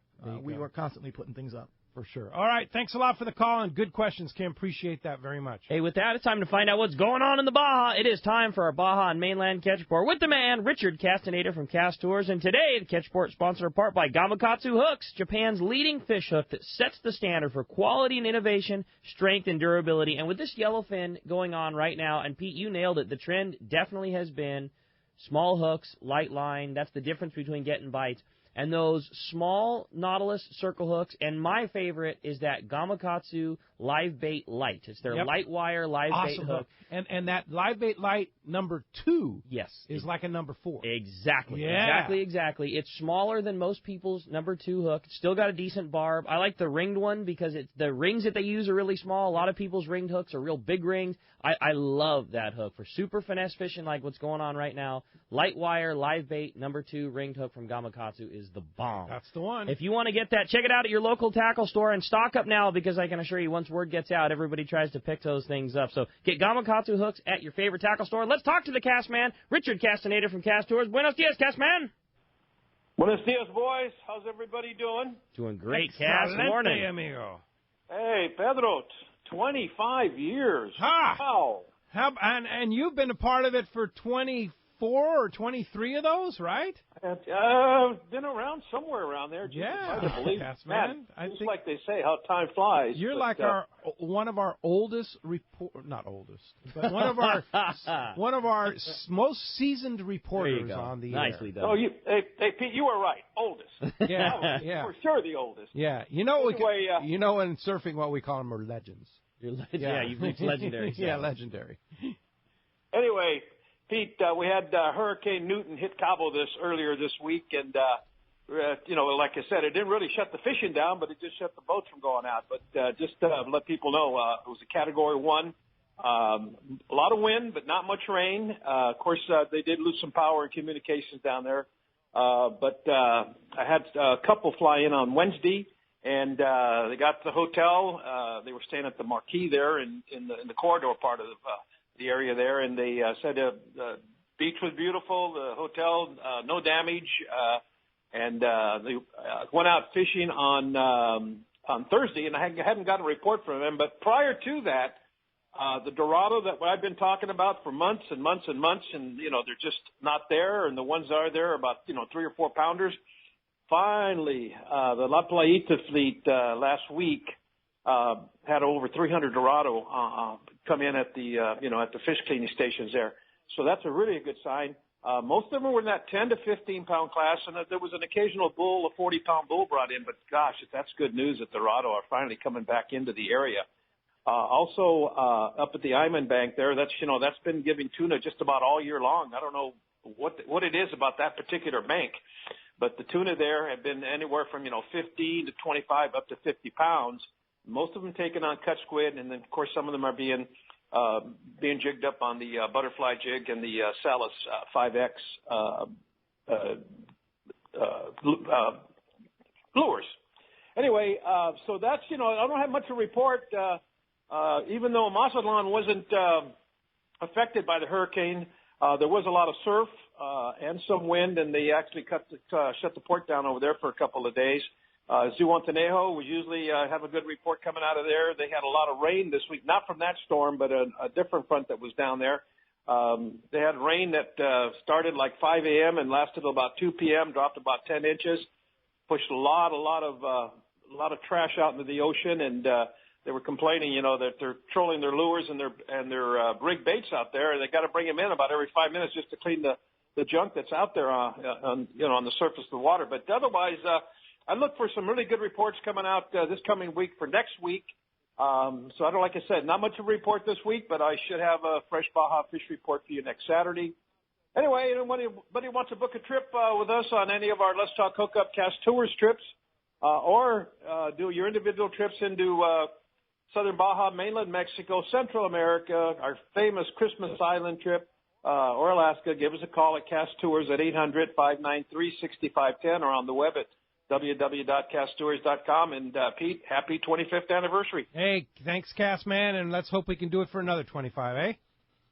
We are constantly putting things up. For sure. All right. Thanks a lot for the call and good questions, Kim. Appreciate that very much. Hey, with that, it's time to find out what's going on in the Baja. It is time for our Baja and Mainland Catch Report with the man, Richard Castaneda from Cast Tours. And today, the Catch Report is sponsored in part by Gamakatsu Hooks, Japan's leading fish hook that sets the standard for quality and innovation, strength and durability. And with this yellowfin going on right now, and Pete, you nailed it, the trend definitely has been small hooks, light line. That's the difference between getting bites. And those small Nautilus circle hooks. And my favorite is that Gamakatsu Live Bait Light. It's their light wire live bait hook. And that live bait light number 2 is like a number 4. Exactly. Yeah. Exactly. It's smaller than most people's number 2 hook. It's still got a decent barb. I like the ringed one because the rings that they use are really small. A lot of people's ringed hooks are real big rings. I love that hook for super finesse fishing like what's going on right now. Light wire, live bait, number 2 ringed hook from Gamakatsu is the bomb. That's the one. If you want to get that, check it out at your local tackle store and stock up now because I can assure you once word gets out, everybody tries to pick those things up. So get Gamakatsu hooks at your favorite tackle store. Let's talk to the cast man, Richard Castaneda from Cast Tours. Buenos dias, cast man. Buenos dias, boys. How's everybody doing? Doing great, Cast. Good morning. Amigo. Hey, Pedro, 25 years. Ha! Wow. And you've been a part of it for 24 or 23 of those, right? Been around somewhere around there. Yeah, hard to believe. Cast man. It's like they say, how time flies. You're like one of our oldest not oldest, but one of our most seasoned reporters on the air. Nicely done. Oh, hey, Pete, you were right. Oldest. Yeah. For sure the oldest. Yeah. You know, in surfing, what we call them are legends. You've reached legendary. Yeah, legendary. Anyway, Pete, we had Hurricane Newton hit Cabo earlier this week, and like I said, it didn't really shut the fishing down, but it just shut the boats from going out. But just to let people know, it was a Category 1. A lot of wind, but not much rain. Of course, they did lose some power and communications down there. But I had a couple fly in on Wednesday, and they got to the hotel. They were staying at the Marquis there in the corridor part of the area there, and they said the beach was beautiful, the hotel, no damage, and they went out fishing on Thursday, and I hadn't gotten a report from them. But prior to that, the Dorado that I've been talking about for months and months and months, and they're just not there, and the ones that are there are about 3 or 4 pounders. Finally, the La Playita fleet last week had over 300 Dorado come in at the at the fish cleaning stations there. So that's a really good sign. Most of them were in that 10 to 15 pound class, and there was an occasional bull, a 40-pound bull brought in. But gosh, that's good news that the Dorado are finally coming back into the area. Also, up at the Iman Bank there, that's been giving tuna just about all year long. I don't know what it is about that particular bank, but the tuna there have been anywhere from 15 to 25 up to 50 pounds. Most of them taken on cut squid, and then of course some of them are being jigged up on the butterfly jig and the Salus 5X lures. Anyway, so that's I don't have much to report. Even though Mazatlan wasn't affected by the hurricane. There was a lot of surf and some wind, and they actually shut the port down over there for a couple of days. Zihuatanejo, we usually have a good report coming out of there. They had a lot of rain this week, not from that storm, but a different front that was down there. They had rain that started like 5 a.m. and lasted till about 2 p.m., dropped about 10 inches, pushed a lot of trash out into the ocean, and they were complaining, that they're trolling their lures and their rig baits out there, and they got to bring them in about every 5 minutes just to clean the junk that's out there on the surface of the water. But otherwise, I look for some really good reports coming out this coming week for next week. So like I said, not much of a report this week, but I should have a fresh Baja fish report for you next Saturday. Anyway, anybody wants to book a trip with us on any of our Let's Talk Hookup Cast Tours trips, or do your individual trips into Southern Baja, mainland Mexico, Central America, our famous Christmas Island trip, or Alaska, give us a call at Cast Tours at 800-593-6510 or on the web at www.casttours.com. And Pete, happy 25th anniversary. Hey, thanks, Cass, man, and let's hope we can do it for another 25, eh?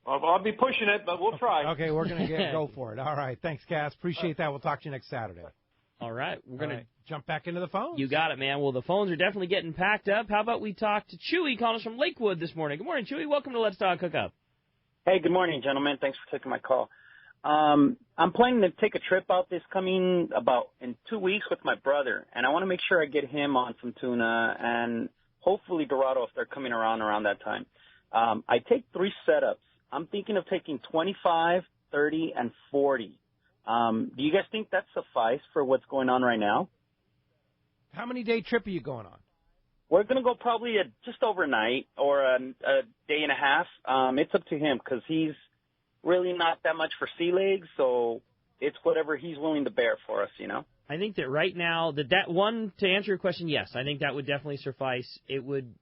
I'll be pushing it, but we'll try. Okay, we're going to go for it. All right, thanks, Cass. Appreciate that. We'll talk to you next Saturday. All right, we're going to jump back into the phones. You got it, man. Well, the phones are definitely getting packed up. How about we talk to Chewy calling us from Lakewood this morning? Good morning, Chewy. Welcome to Let's Talk Hookup. Hey, good morning, gentlemen. Thanks for taking my call. I'm planning to take a trip out in 2 weeks with my brother, and I want to make sure I get him on some tuna and hopefully Dorado if they're coming around that time. I take 3 setups. I'm thinking of taking 25, 30, and 40. Do you guys think that suffice for what's going on right now? How many day trip are you going on? We're going to go probably just overnight or a day and a half. It's up to him because he's really not that much for sea legs, so it's whatever he's willing to bear for us, I think that right now, to answer your question, yes, I think that would definitely suffice. It would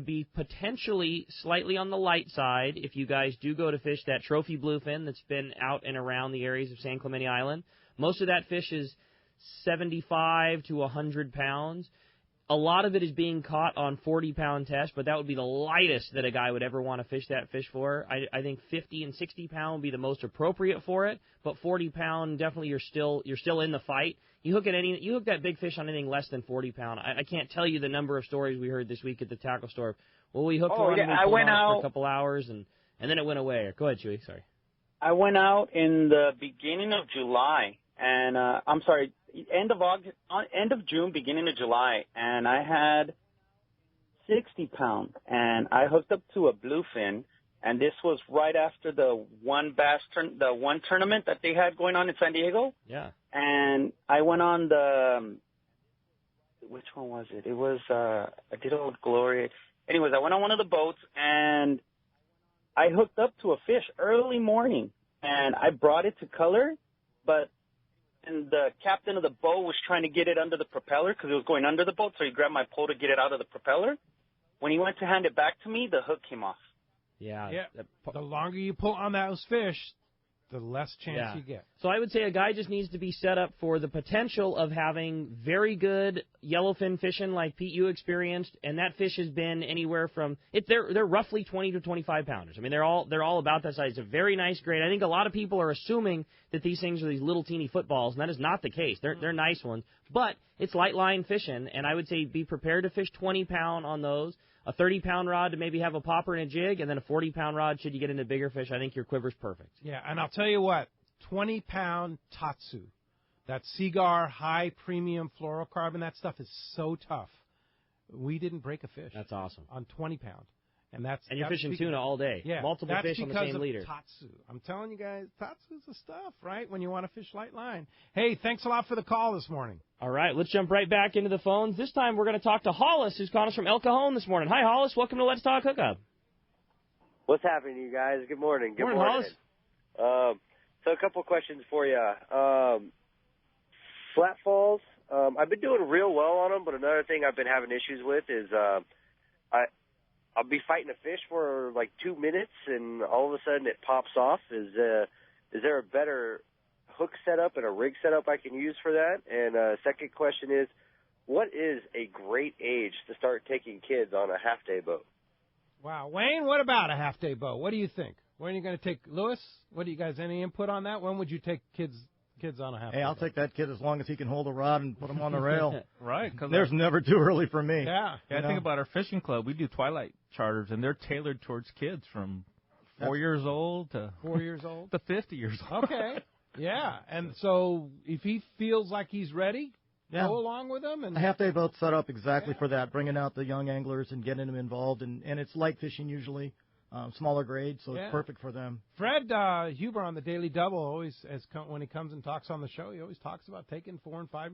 be potentially slightly on the light side if you guys do go to fish that trophy bluefin that's been out and around the areas of San Clemente Island. Most of that fish is 75 to 100 pounds. A lot of it is being caught on 40-pound test, but that would be the lightest that a guy would ever want to fish that fish for. I think 50 and 60-pound would be the most appropriate for it, but 40-pound, definitely you're still in the fight. You hook that big fish on anything less than 40-pound. I can't tell you the number of stories we heard this week at the tackle store. Well, we hooked one and we pulled on for a couple hours, and then it went away. Go ahead, Chewy. Sorry. I went out in the beginning of July, and end of June, beginning of July, and I had 60 pounds, and I hooked up to a bluefin, and this was right after the one tournament that they had going on in San Diego. Yeah. And I went on which one was it? It was, I did Old Glory. Anyways, I went on one of the boats, and I hooked up to a fish early morning, and I brought it to color, and the captain of the boat was trying to get it under the propeller because it was going under the boat, so he grabbed my pole to get it out of the propeller. When he went to hand it back to me, the hook came off. Yeah. The longer you pull on those fish, the less chance you get. So I would say a guy just needs to be set up for the potential of having very good yellowfin fishing like Pete, you experienced, and that fish has been anywhere from they're roughly 20 to 25 pounders. I mean, they're all about that size. It's a very nice grade. I think a lot of people are assuming that these things are these little teeny footballs, and that is not the case. They're nice ones, but it's light line fishing, and I would say be prepared to fish 20-pound on those. A 30-pound rod to maybe have a popper and a jig, and then a 40-pound rod should you get into bigger fish. I think your quiver's perfect. Yeah, and I'll tell you what, 20-pound tatsu, that Seagar high premium fluorocarbon, that stuff is so tough. We didn't break a fish. That's awesome. On 20-pound. And you're fishing tuna all day. Yeah, multiple fish on the same leader. Tatsu. I'm telling you guys, tatsu's the stuff, right? When you want to fish light line. Hey, thanks a lot for the call this morning. All right, let's jump right back into the phones. This time we're going to talk to Hollis, who's calling us from El Cajon this morning. Hi, Hollis. Welcome to Let's Talk Hookup. What's happening, you guys? Good morning. Good morning, Hollis. So a couple questions for you. Flat falls. I've been doing real well on them, but another thing I've been having issues with is I'll be fighting a fish for like 2 minutes, and all of a sudden it pops off. Is there a better hook setup and a rig setup I can use for that? And second question is, what is a great age to start taking kids on a half-day boat? Wow. Wayne, what about a half-day boat? What do you think? When are you going to take Lewis? What do you guys, any input on that? When would you take kids on a half-day Hey, I'll boat? take that kid as long as he can hold a rod and put him on the rail. Right. Cause There's never too early for me. Yeah. I think about our fishing club. We do twilight charters, and they're tailored towards kids from 4 years old to 4 years old to 50 years old. Okay. Yeah. And so if he feels like he's ready, go along with him. And a half-day boat's set up exactly for that, bringing out the young anglers and getting them involved. And it's light fishing usually, smaller grade, so it's perfect for them. Fred Huber on the Daily Double always, when he comes and talks on the show, he always talks about taking 4 and 5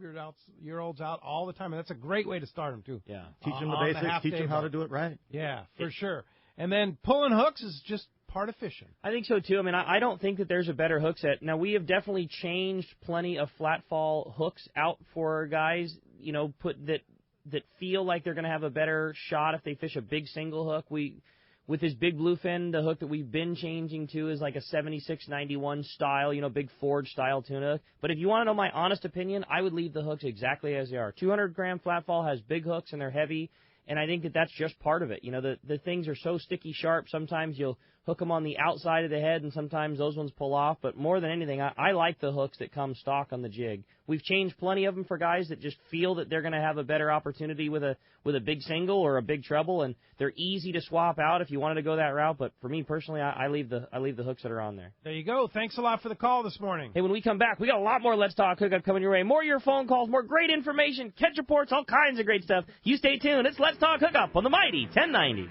year olds out all the time, and that's a great way to start them too. Yeah, teach them the basics, teach them how to do it right. Yeah, for sure. And then pulling hooks is just part of fishing. I think so too. I mean, I don't think that there's a better hook set. Now, we have definitely changed plenty of flat fall hooks out for guys, you know, that feel like they're going to have a better shot if they fish a big single hook. With his big bluefin, the hook that we've been changing to is like a 76-91 style, you know, big forge style tuna hook. But if you want to know my honest opinion, I would leave the hooks exactly as they are. 200-gram flat fall has big hooks and they're heavy, and I think that that's just part of it. You know, the things are so sticky sharp. Sometimes you'll hook them on the outside of the head, and sometimes those ones pull off. But more than anything, I like the hooks that come stock on the jig. We've changed plenty of them for guys that just feel that they're going to have a better opportunity with a big single or a big treble, and they're easy to swap out if you wanted to go that route. But for me personally, I leave the hooks that are on there. There you go. Thanks a lot for the call this morning. Hey, when we come back, we got a lot more Let's Talk Hookup coming your way. More of your phone calls, more great information, catch reports, all kinds of great stuff. You stay tuned. It's Let's Talk Hookup on the mighty 1090.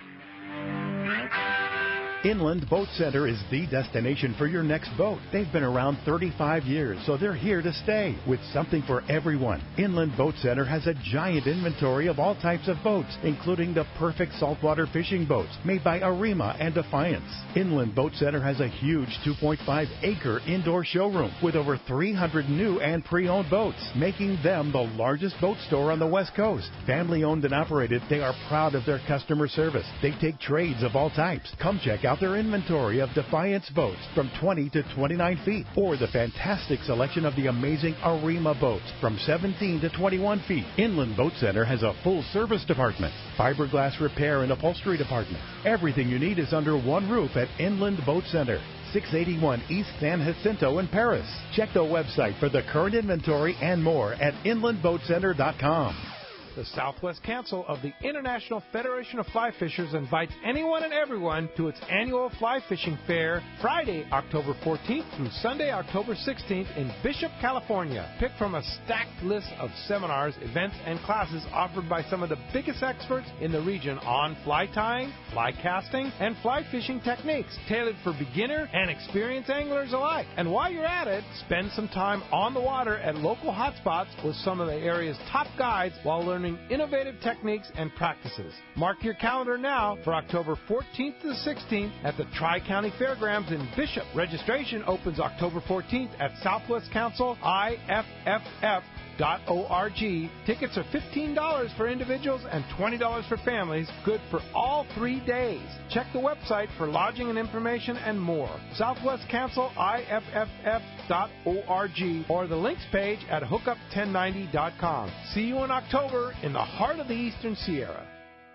Inland Boat Center is the destination for your next boat. They've been around 35 years, so they're here to stay with something for everyone. Inland Boat Center has a giant inventory of all types of boats, including the perfect saltwater fishing boats made by Arima and Defiance. Inland Boat Center has a huge 2.5-acre indoor showroom with over 300 new and pre-owned boats, making them the largest boat store on the West Coast. Family-owned and operated, they are proud of their customer service. They take trades of all types. Come check out their inventory of Defiance boats from 20 to 29 feet, or the fantastic selection of the amazing Arima boats from 17 to 21 feet. Inland Boat Center has a full service department, fiberglass repair and upholstery department. Everything you need is under one roof at Inland Boat Center, 681 East San Jacinto in Paris. Check the website for the current inventory and more at inlandboatcenter.com. The Southwest Council of the International Federation of Fly Fishers invites anyone and everyone to its annual fly fishing fair, Friday, October 14th through Sunday, October 16th in Bishop, California. Pick from a stacked list of seminars, events, and classes offered by some of the biggest experts in the region on fly tying, fly casting, and fly fishing techniques, tailored for beginner and experienced anglers alike. And while you're at it, spend some time on the water at local hotspots with some of the area's top guides while learning innovative techniques and practices. Mark your calendar now for October 14th to the 16th at the Tri-County Fairgrounds in Bishop. Registration opens October 14th at Southwest Council IFFF.org. Tickets are $15 for individuals and $20 for families, good for all 3 days. Check the website for lodging and information and more. Southwest Council IFFF.org or the links page at hookup1090.com. See you in October in the heart of the Eastern Sierra.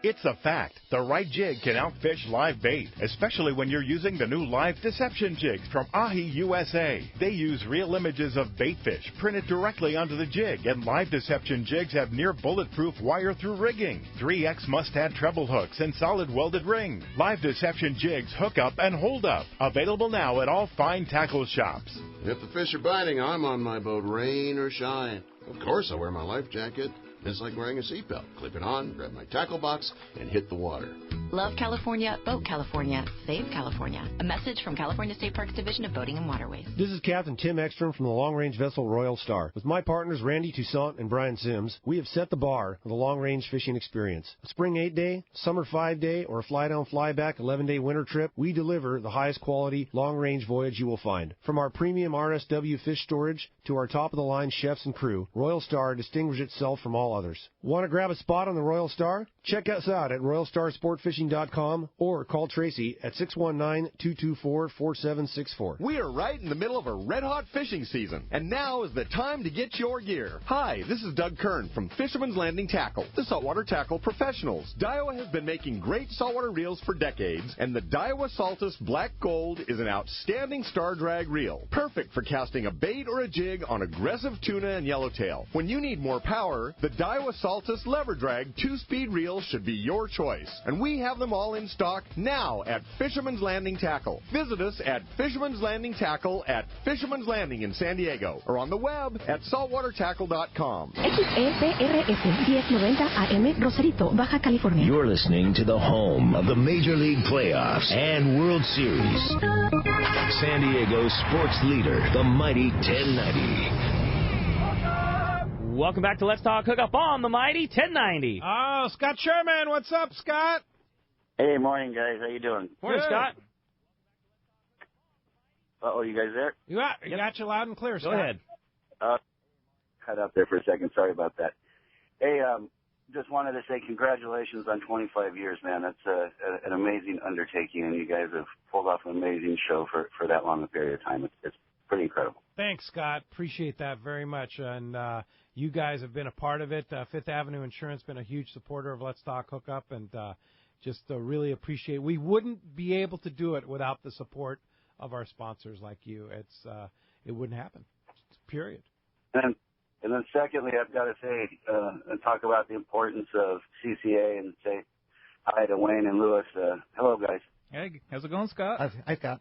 It's a fact. The right jig can outfish live bait, especially when you're using the new live deception jigs from Ahi USA. They use real images of bait fish printed directly onto the jig, and live deception jigs have near bulletproof wire-through rigging, 3X must-add treble hooks, and solid welded ring. Live deception jigs hook up and hold up. Available now at all fine tackle shops. If the fish are biting, I'm on my boat, rain or shine. Of course, I wear my life jacket. It's like wearing a seatbelt. Clip it on, grab my tackle box, and hit the water. Love California, Boat California, Save California. A message from California State Parks Division of Boating and Waterways. This is Captain Tim Ekstrom from the long-range vessel Royal Star. With my partners Randy Toussaint and Brian Sims, we have set the bar for the long-range fishing experience. A spring 8-day, summer 5-day, or a fly-down, fly-back 11-day winter trip, we deliver the highest quality long-range voyage you will find. From our premium RSW fish storage to our top-of-the-line chefs and crew, Royal Star distinguishes itself from all others. Want to grab a spot on the Royal Star? Check us out at Royal Star Sport Fishing saltwaterfishing.com or call Tracy at 619-224-4764. We are right in the middle of a red-hot fishing season, and now is the time to get your gear. Hi, this is Doug Kern from Fisherman's Landing Tackle, the saltwater tackle professionals. Daiwa has been making great saltwater reels for decades, and the Daiwa Saltus Black Gold is an outstanding star drag reel, perfect for casting a bait or a jig on aggressive tuna and yellowtail. When you need more power, the Daiwa Saltus Lever Drag 2-speed reel should be your choice, and we have them all in stock now at Fisherman's Landing Tackle. Visit us at Fisherman's Landing Tackle at Fisherman's Landing in San Diego, or on the web at saltwatertackle.com. XEPRS 1090 AM Rosarito, Baja California. You're listening to the home of the Major League Playoffs and World Series. San Diego sports leader, the mighty 1090. Welcome back to Let's Talk Hookup on the mighty 1090. Oh, Scott Sherman, what's up, Scott? Hey, morning, guys. How you doing? Morning, Scott. Uh-oh, you guys there? You got you loud and clear, Scott. Go ahead. Cut out there for a second. Sorry about that. Hey, just wanted to say congratulations on 25 years, man. That's an amazing undertaking, and you guys have pulled off an amazing show for that long a period of time. It's pretty incredible. Thanks, Scott. Appreciate that very much. And you guys have been a part of it. Fifth Avenue Insurance been a huge supporter of Let's Talk Hookup, and just really appreciate it. We wouldn't be able to do it without the support of our sponsors like you. It wouldn't happen, period. And then secondly, I've got to say and talk about the importance of CCA and say hi to Wayne and Lewis. Hello, guys. Hey, how's it going, Scott? Hi, Scott.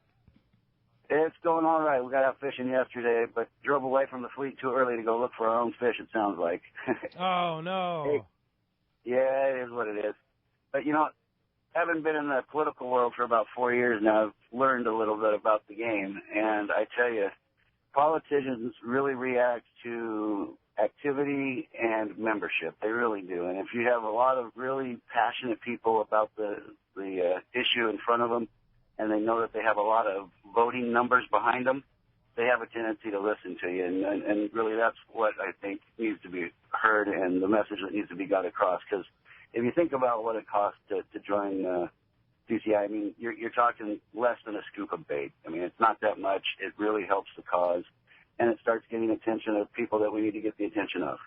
It's going all right. We got out fishing yesterday, but drove away from the fleet too early to go look for our own fish, it sounds like. Oh, no. Hey, yeah, it is what it is. But, you know, having been in the political world for about 4 years now, I've learned a little bit about the game. And I tell you, politicians really react to activity and membership. They really do. And if you have a lot of really passionate people about the issue in front of them, and they know that they have a lot of voting numbers behind them, they have a tendency to listen to you. And really that's what I think needs to be heard and the message that needs to be got across. Because if you think about what it costs to join CCI, I mean, you're talking less than a scoop of bait. I mean, it's not that much. It really helps the cause, and it starts getting attention of people that we need to get the attention of.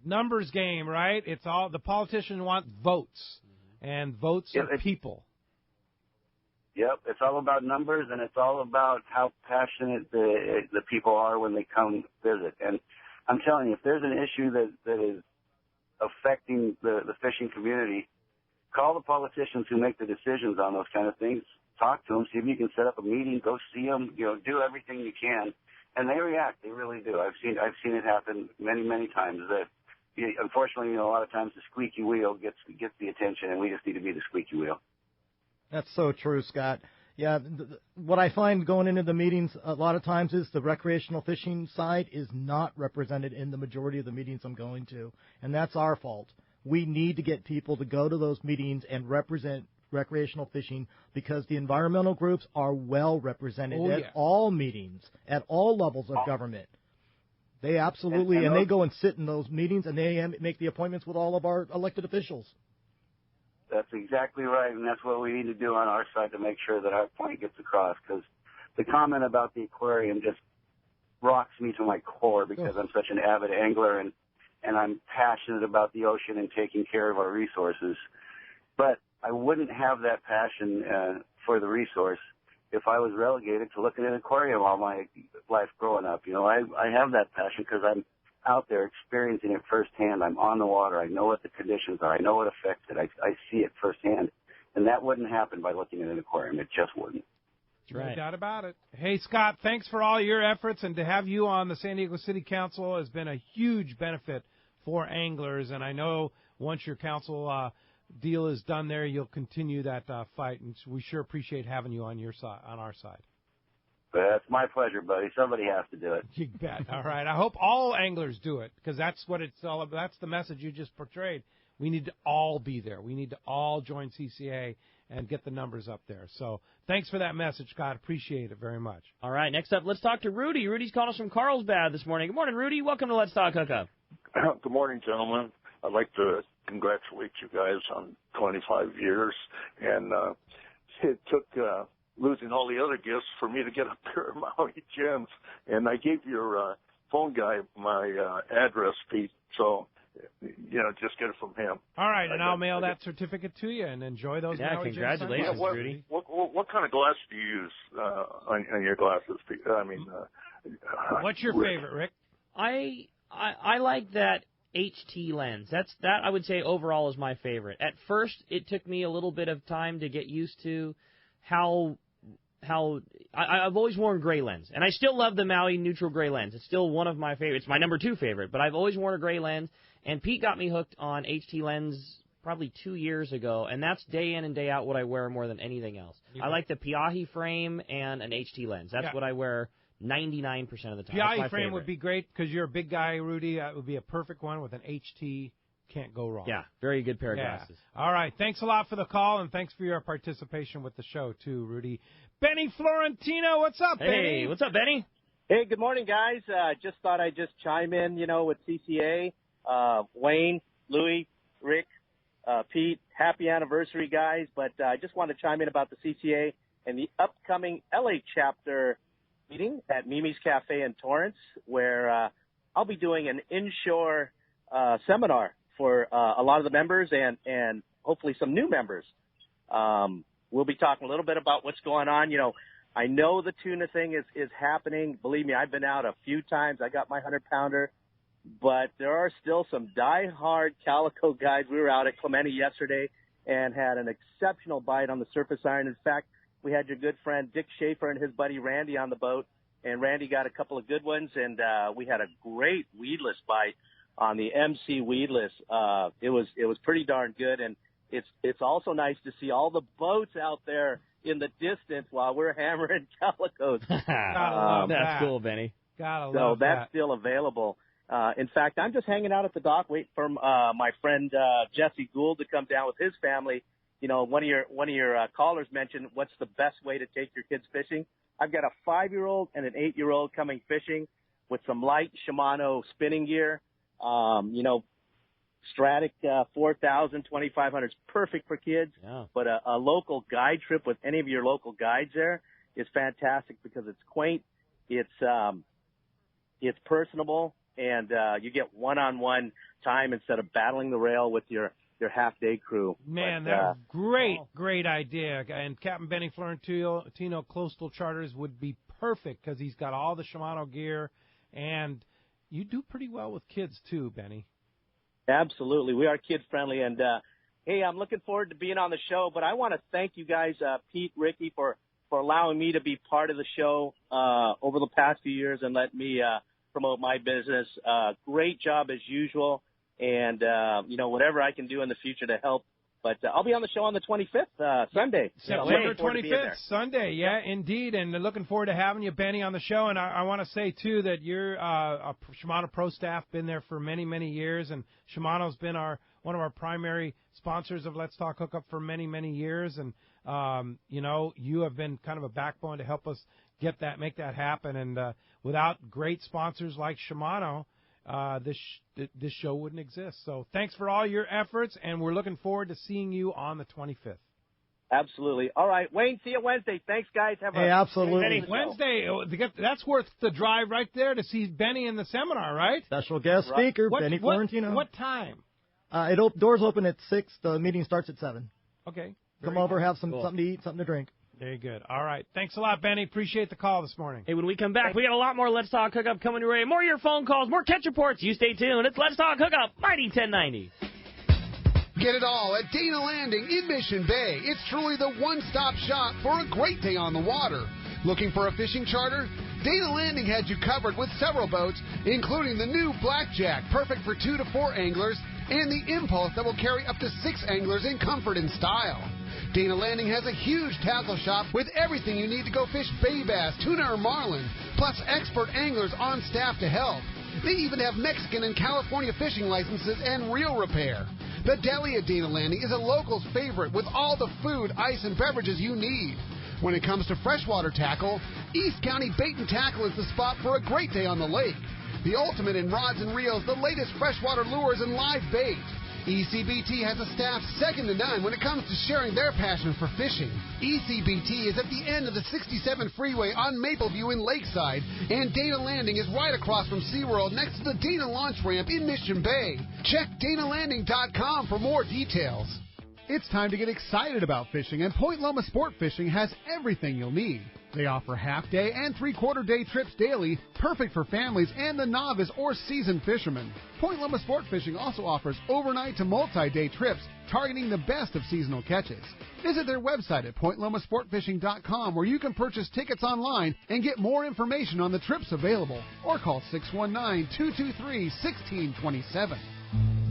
Numbers game, right? It's all the politicians want votes, and votes are people. Yep, it's all about numbers, and it's all about how passionate the people are when they come visit. And I'm telling you, if there's an issue that is affecting the fishing community, call the politicians who make the decisions on those kind of things. Talk to them, see if you can set up a meeting, go see them, do everything you can. And they react. They really do. I've seen it happen many, many times. That unfortunately, a lot of times the squeaky wheel gets the attention, and we just need to be the squeaky wheel. That's so true, Scott. Yeah, what I find going into the meetings a lot of times is the recreational fishing side is not represented in the majority of the meetings I'm going to, and that's our fault. We need to get people to go to those meetings and represent recreational fishing because the environmental groups are well represented at all meetings, at all levels of government. They absolutely, and they go and sit in those meetings, and they make the appointments with all of our elected officials. That's exactly right, and that's what we need to do on our side to make sure that our point gets across, because the comment about the aquarium just rocks me to my core because I'm such an avid angler, and I'm passionate about the ocean and taking care of our resources. But I wouldn't have that passion for the resource if I was relegated to looking at an aquarium all my life growing up. I have that passion because I'm out there experiencing it firsthand. I'm on the water. I know what the conditions are. I know what affects it. I see it firsthand. And that wouldn't happen by looking at an aquarium. It just wouldn't. No doubt about it. Hey, Scott, thanks for all your efforts, and to have you on the San Diego City Council has been a huge benefit for anglers, and I know once your council deal is done there, you'll continue that fight, and we sure appreciate having you on your side, on our side. That's my pleasure, buddy. Somebody has to do it. You bet. All right. I hope all anglers do it, because that's what it's all about. That's the message you just portrayed. We need to all be there. We need to all join CCA and get the numbers up there. So thanks for that message, Scott. Appreciate it very much. All right. Next up, let's talk to Rudy. Rudy's calling us from Carlsbad this morning. Good morning, Rudy. Welcome to Let's Talk Hookup. Good morning, gentlemen. I'd like to congratulate you guys on 25 years. And it took losing all the other gifts for me to get a pair of Maui gems. And I gave your phone guy my address, Pete. So, just get it from him. All right, and I'll mail that certificate to you and enjoy those. Yeah, congratulations, Rudy. What kind of glass do you use on your glasses, Pete? What's your favorite, Rick? I like that HT lens. That I would say overall is my favorite. At first, it took me a little bit of time to get used to how I've always worn gray lens, and I still love the Maui neutral gray lens. It's still one of my favorites. It's my number 2 favorite, but I've always worn a gray lens, and Pete got me hooked on HT lens probably 2 years ago, and that's day in and day out what I wear more than anything else. I like the Piahi frame and an HT lens. That's what I wear 99% of the time. Piahi frame would be great because you're a big guy, Rudy. That would be a perfect one with an HT. Can't go wrong. Yeah, very good pair of glasses. All right, thanks a lot for the call, and thanks for your participation with the show, too, Rudy. Benny Florentino, what's up, Benny? Hey, what's up, Benny? Hey, good morning, guys. Just thought I'd just chime in, with CCA. Wayne, Louie, Rick, Pete, happy anniversary, guys. But I just want to chime in about the CCA and the upcoming LA chapter meeting at Mimi's Cafe in Torrance, where I'll be doing an inshore seminar for a lot of the members and hopefully some new members. We'll be talking a little bit about what's going on. I know the tuna thing is happening. Believe me, I've been out a few times. I got my 100-pounder. But there are still some die-hard calico guys. We were out at Clemente yesterday and had an exceptional bite on the surface iron. In fact, we had your good friend Dick Schaefer and his buddy Randy on the boat, and Randy got a couple of good ones, and we had a great weedless bite on the MC weedless. It was pretty darn good, and it's also nice to see all the boats out there in the distance while we're hammering calicos. That's cool, Benny. Gotta so love that's still available. In fact, I'm just hanging out at the dock waiting for my friend Jesse Gould to come down with his family. One of your callers mentioned what's the best way to take your kids fishing. I've got a 5-year-old and an 8-year-old coming fishing with some light Shimano spinning gear. Stratic 4,000, 2,500 is perfect for kids. Yeah. But a local guide trip with any of your local guides there is fantastic because it's quaint, it's personable, and you get one-on-one time instead of battling the rail with your half-day crew. Man, that's great idea. And Captain Benny Florentino Coastal Charters would be perfect because he's got all the Shimano gear, and you do pretty well with kids too, Benny. Absolutely. We are kid-friendly, and, hey, I'm looking forward to being on the show, but I want to thank you guys, Pete, Ricky, for allowing me to be part of the show over the past few years and let me promote my business. Great job as usual, and, whatever I can do in the future to help. But I'll be on the show on the 25th, Sunday. September 25th, Sunday, yeah, indeed. And looking forward to having you, Benny, on the show. And I want to say, too, that you're a Shimano Pro staff, been there for many, many years. And Shimano's been one of our primary sponsors of Let's Talk Hookup for many, many years. And, you have been kind of a backbone to help us make that happen. And without great sponsors like Shimano, this show wouldn't exist. So thanks for all your efforts, and we're looking forward to seeing you on the 25th. Absolutely. All right, Wayne, see you Wednesday. Thanks, guys. Absolutely. Wednesday, that's worth the drive right there to see Benny in the seminar, right? Special guest speaker, Benny Florentino. What time? Doors open at 6. The meeting starts at 7. Okay. Come over, have something to eat, something to drink. Very good. All right. Thanks a lot, Benny. Appreciate the call this morning. Hey, when we come back, we got a lot more Let's Talk Hookup coming your way. More of your phone calls, more catch reports. You stay tuned. It's Let's Talk Hookup, Mighty 1090. Get it all at Dana Landing in Mission Bay. It's truly the one-stop shop for a great day on the water. Looking for a fishing charter? Dana Landing had you covered with several boats, including the new Blackjack, perfect for 2 to 4 anglers, and the Impulse that will carry up to 6 anglers in comfort and style. Dana Landing has a huge tackle shop with everything you need to go fish bay bass, tuna, or marlin, plus expert anglers on staff to help. They even have Mexican and California fishing licenses and reel repair. The deli at Dana Landing is a local's favorite with all the food, ice, and beverages you need. When it comes to freshwater tackle, East County Bait and Tackle is the spot for a great day on the lake. The ultimate in rods and reels, the latest freshwater lures and live bait. ECBT has a staff second to none when it comes to sharing their passion for fishing. ECBT is at the end of the 67 freeway on Mapleview in Lakeside, and Dana Landing is right across from SeaWorld next to the Dana Launch Ramp in Mission Bay. Check DanaLanding.com for more details. It's time to get excited about fishing, and Point Loma Sport Fishing has everything you'll need. They offer half-day and three-quarter-day trips daily, perfect for families and the novice or seasoned fishermen. Point Loma Sport Fishing also offers overnight to multi-day trips, targeting the best of seasonal catches. Visit their website at pointlomasportfishing.com, where you can purchase tickets online and get more information on the trips available, or call 619-223-1627.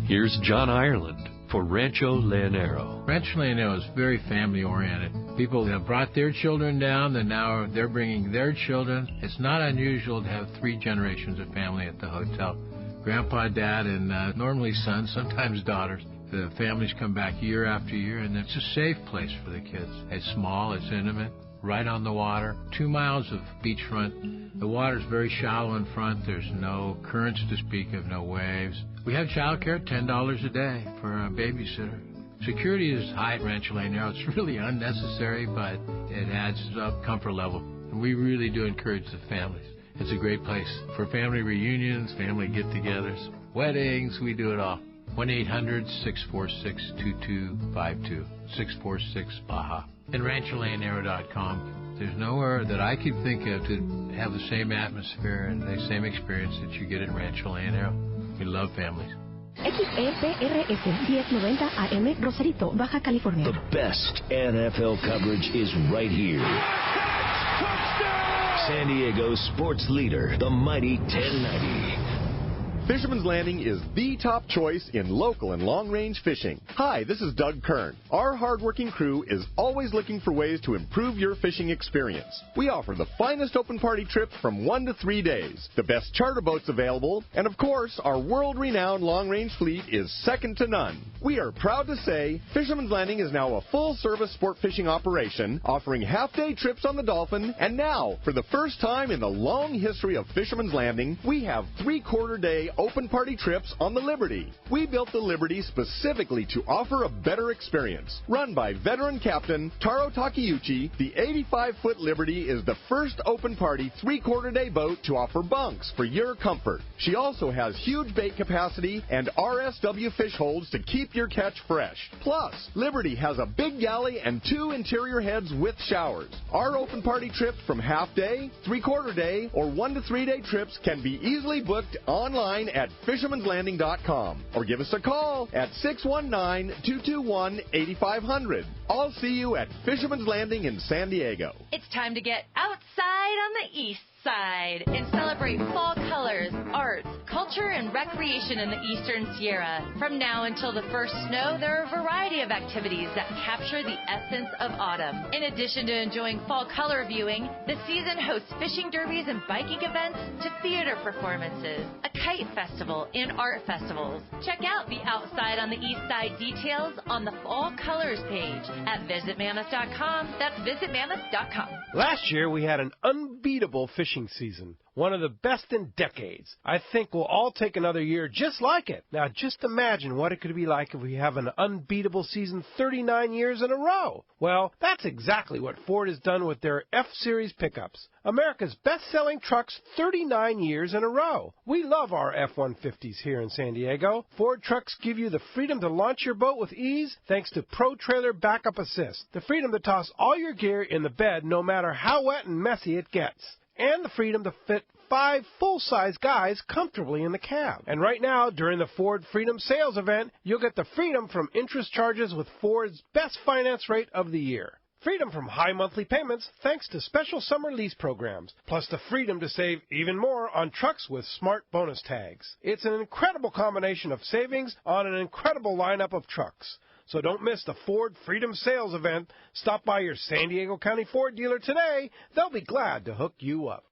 Here's John Ireland for Rancho Leonero. Rancho Leonero is very family-oriented. People have brought their children down, and now they're bringing their children. It's not unusual to have 3 generations of family at the hotel. Grandpa, Dad, and normally sons, sometimes daughters. The families come back year after year, and it's a safe place for the kids. It's small, it's intimate, right on the water, 2 miles of beachfront. The water's very shallow in front. There's no currents to speak of, no waves. We have child care, $10 a day for a babysitter. Security is high at Rancho Leonero. It's really unnecessary, but it adds up comfort level. And we really do encourage the families. It's a great place for family reunions, family get-togethers, weddings. We do it all. 1-800-646-2252, 646-BAJA. And RanchoLeonero.com. There's nowhere that I could think of to have the same atmosphere and the same experience that you get at Rancho Leonero. We love families. XEPRS 1090 AM Rosarito, Baja California. The best NFL coverage is right here. San Diego's sports leader, the mighty 1090. Fisherman's Landing is the top choice in local and long-range fishing. Hi, this is Doug Kern. Our hardworking crew is always looking for ways to improve your fishing experience. We offer the finest open party trips from 1 to 3 days, the best charter boats available, and of course, our world-renowned long-range fleet is second to none. We are proud to say Fisherman's Landing is now a full-service sport fishing operation, offering half-day trips on the Dolphin, and now, for the first time in the long history of Fisherman's Landing, we have 3-quarter-day open party trips on the Liberty. We built the Liberty specifically to offer a better experience. Run by veteran captain Taro Takeuchi, the 85-foot Liberty is the first open party 3-quarter-day boat to offer bunks for your comfort. She also has huge bait capacity and RSW fish holds to keep your catch fresh. Plus, Liberty has a big galley and 2 interior heads with showers. Our open party trips from half-day, 3-quarter-day, or 1 to 3 day trips can be easily booked online at fishermanslanding.com or give us a call at 619-221-8500. I'll see you at Fisherman's Landing in San Diego. It's time to get outside on the east side and celebrate fall colors, arts, culture, and recreation in the Eastern Sierra. From now until the first snow, there are a variety of activities that capture the essence of autumn. In addition to enjoying fall color viewing, the season hosts fishing derbies and biking events to theater performances, a kite festival, and art festivals. Check out the Outside on the East Side details on the Fall Colors page at visitmammoth.com. That's visitmammoth.com. Last year, we had an unbeatable fishing season, one of the best in decades. I think we'll all take another year just like it. Now, just imagine what it could be like if we have an unbeatable season 39 years in a row. Well, that's exactly what Ford has done with their F-Series pickups, America's best-selling trucks 39 years in a row. We love our F-150s here in San Diego. Ford trucks give you the freedom to launch your boat with ease thanks to Pro Trailer Backup Assist, the freedom to toss all your gear in the bed no matter how wet and messy it gets, and the freedom to fit 5 full-size guys comfortably in the cab. And right now, during the Ford Freedom Sales event, you'll get the freedom from interest charges with Ford's best finance rate of the year. Freedom from high monthly payments thanks to special summer lease programs, plus the freedom to save even more on trucks with smart bonus tags. It's an incredible combination of savings on an incredible lineup of trucks. So don't miss the Ford Freedom Sales event. Stop by your San Diego County Ford dealer today. They'll be glad to hook you up.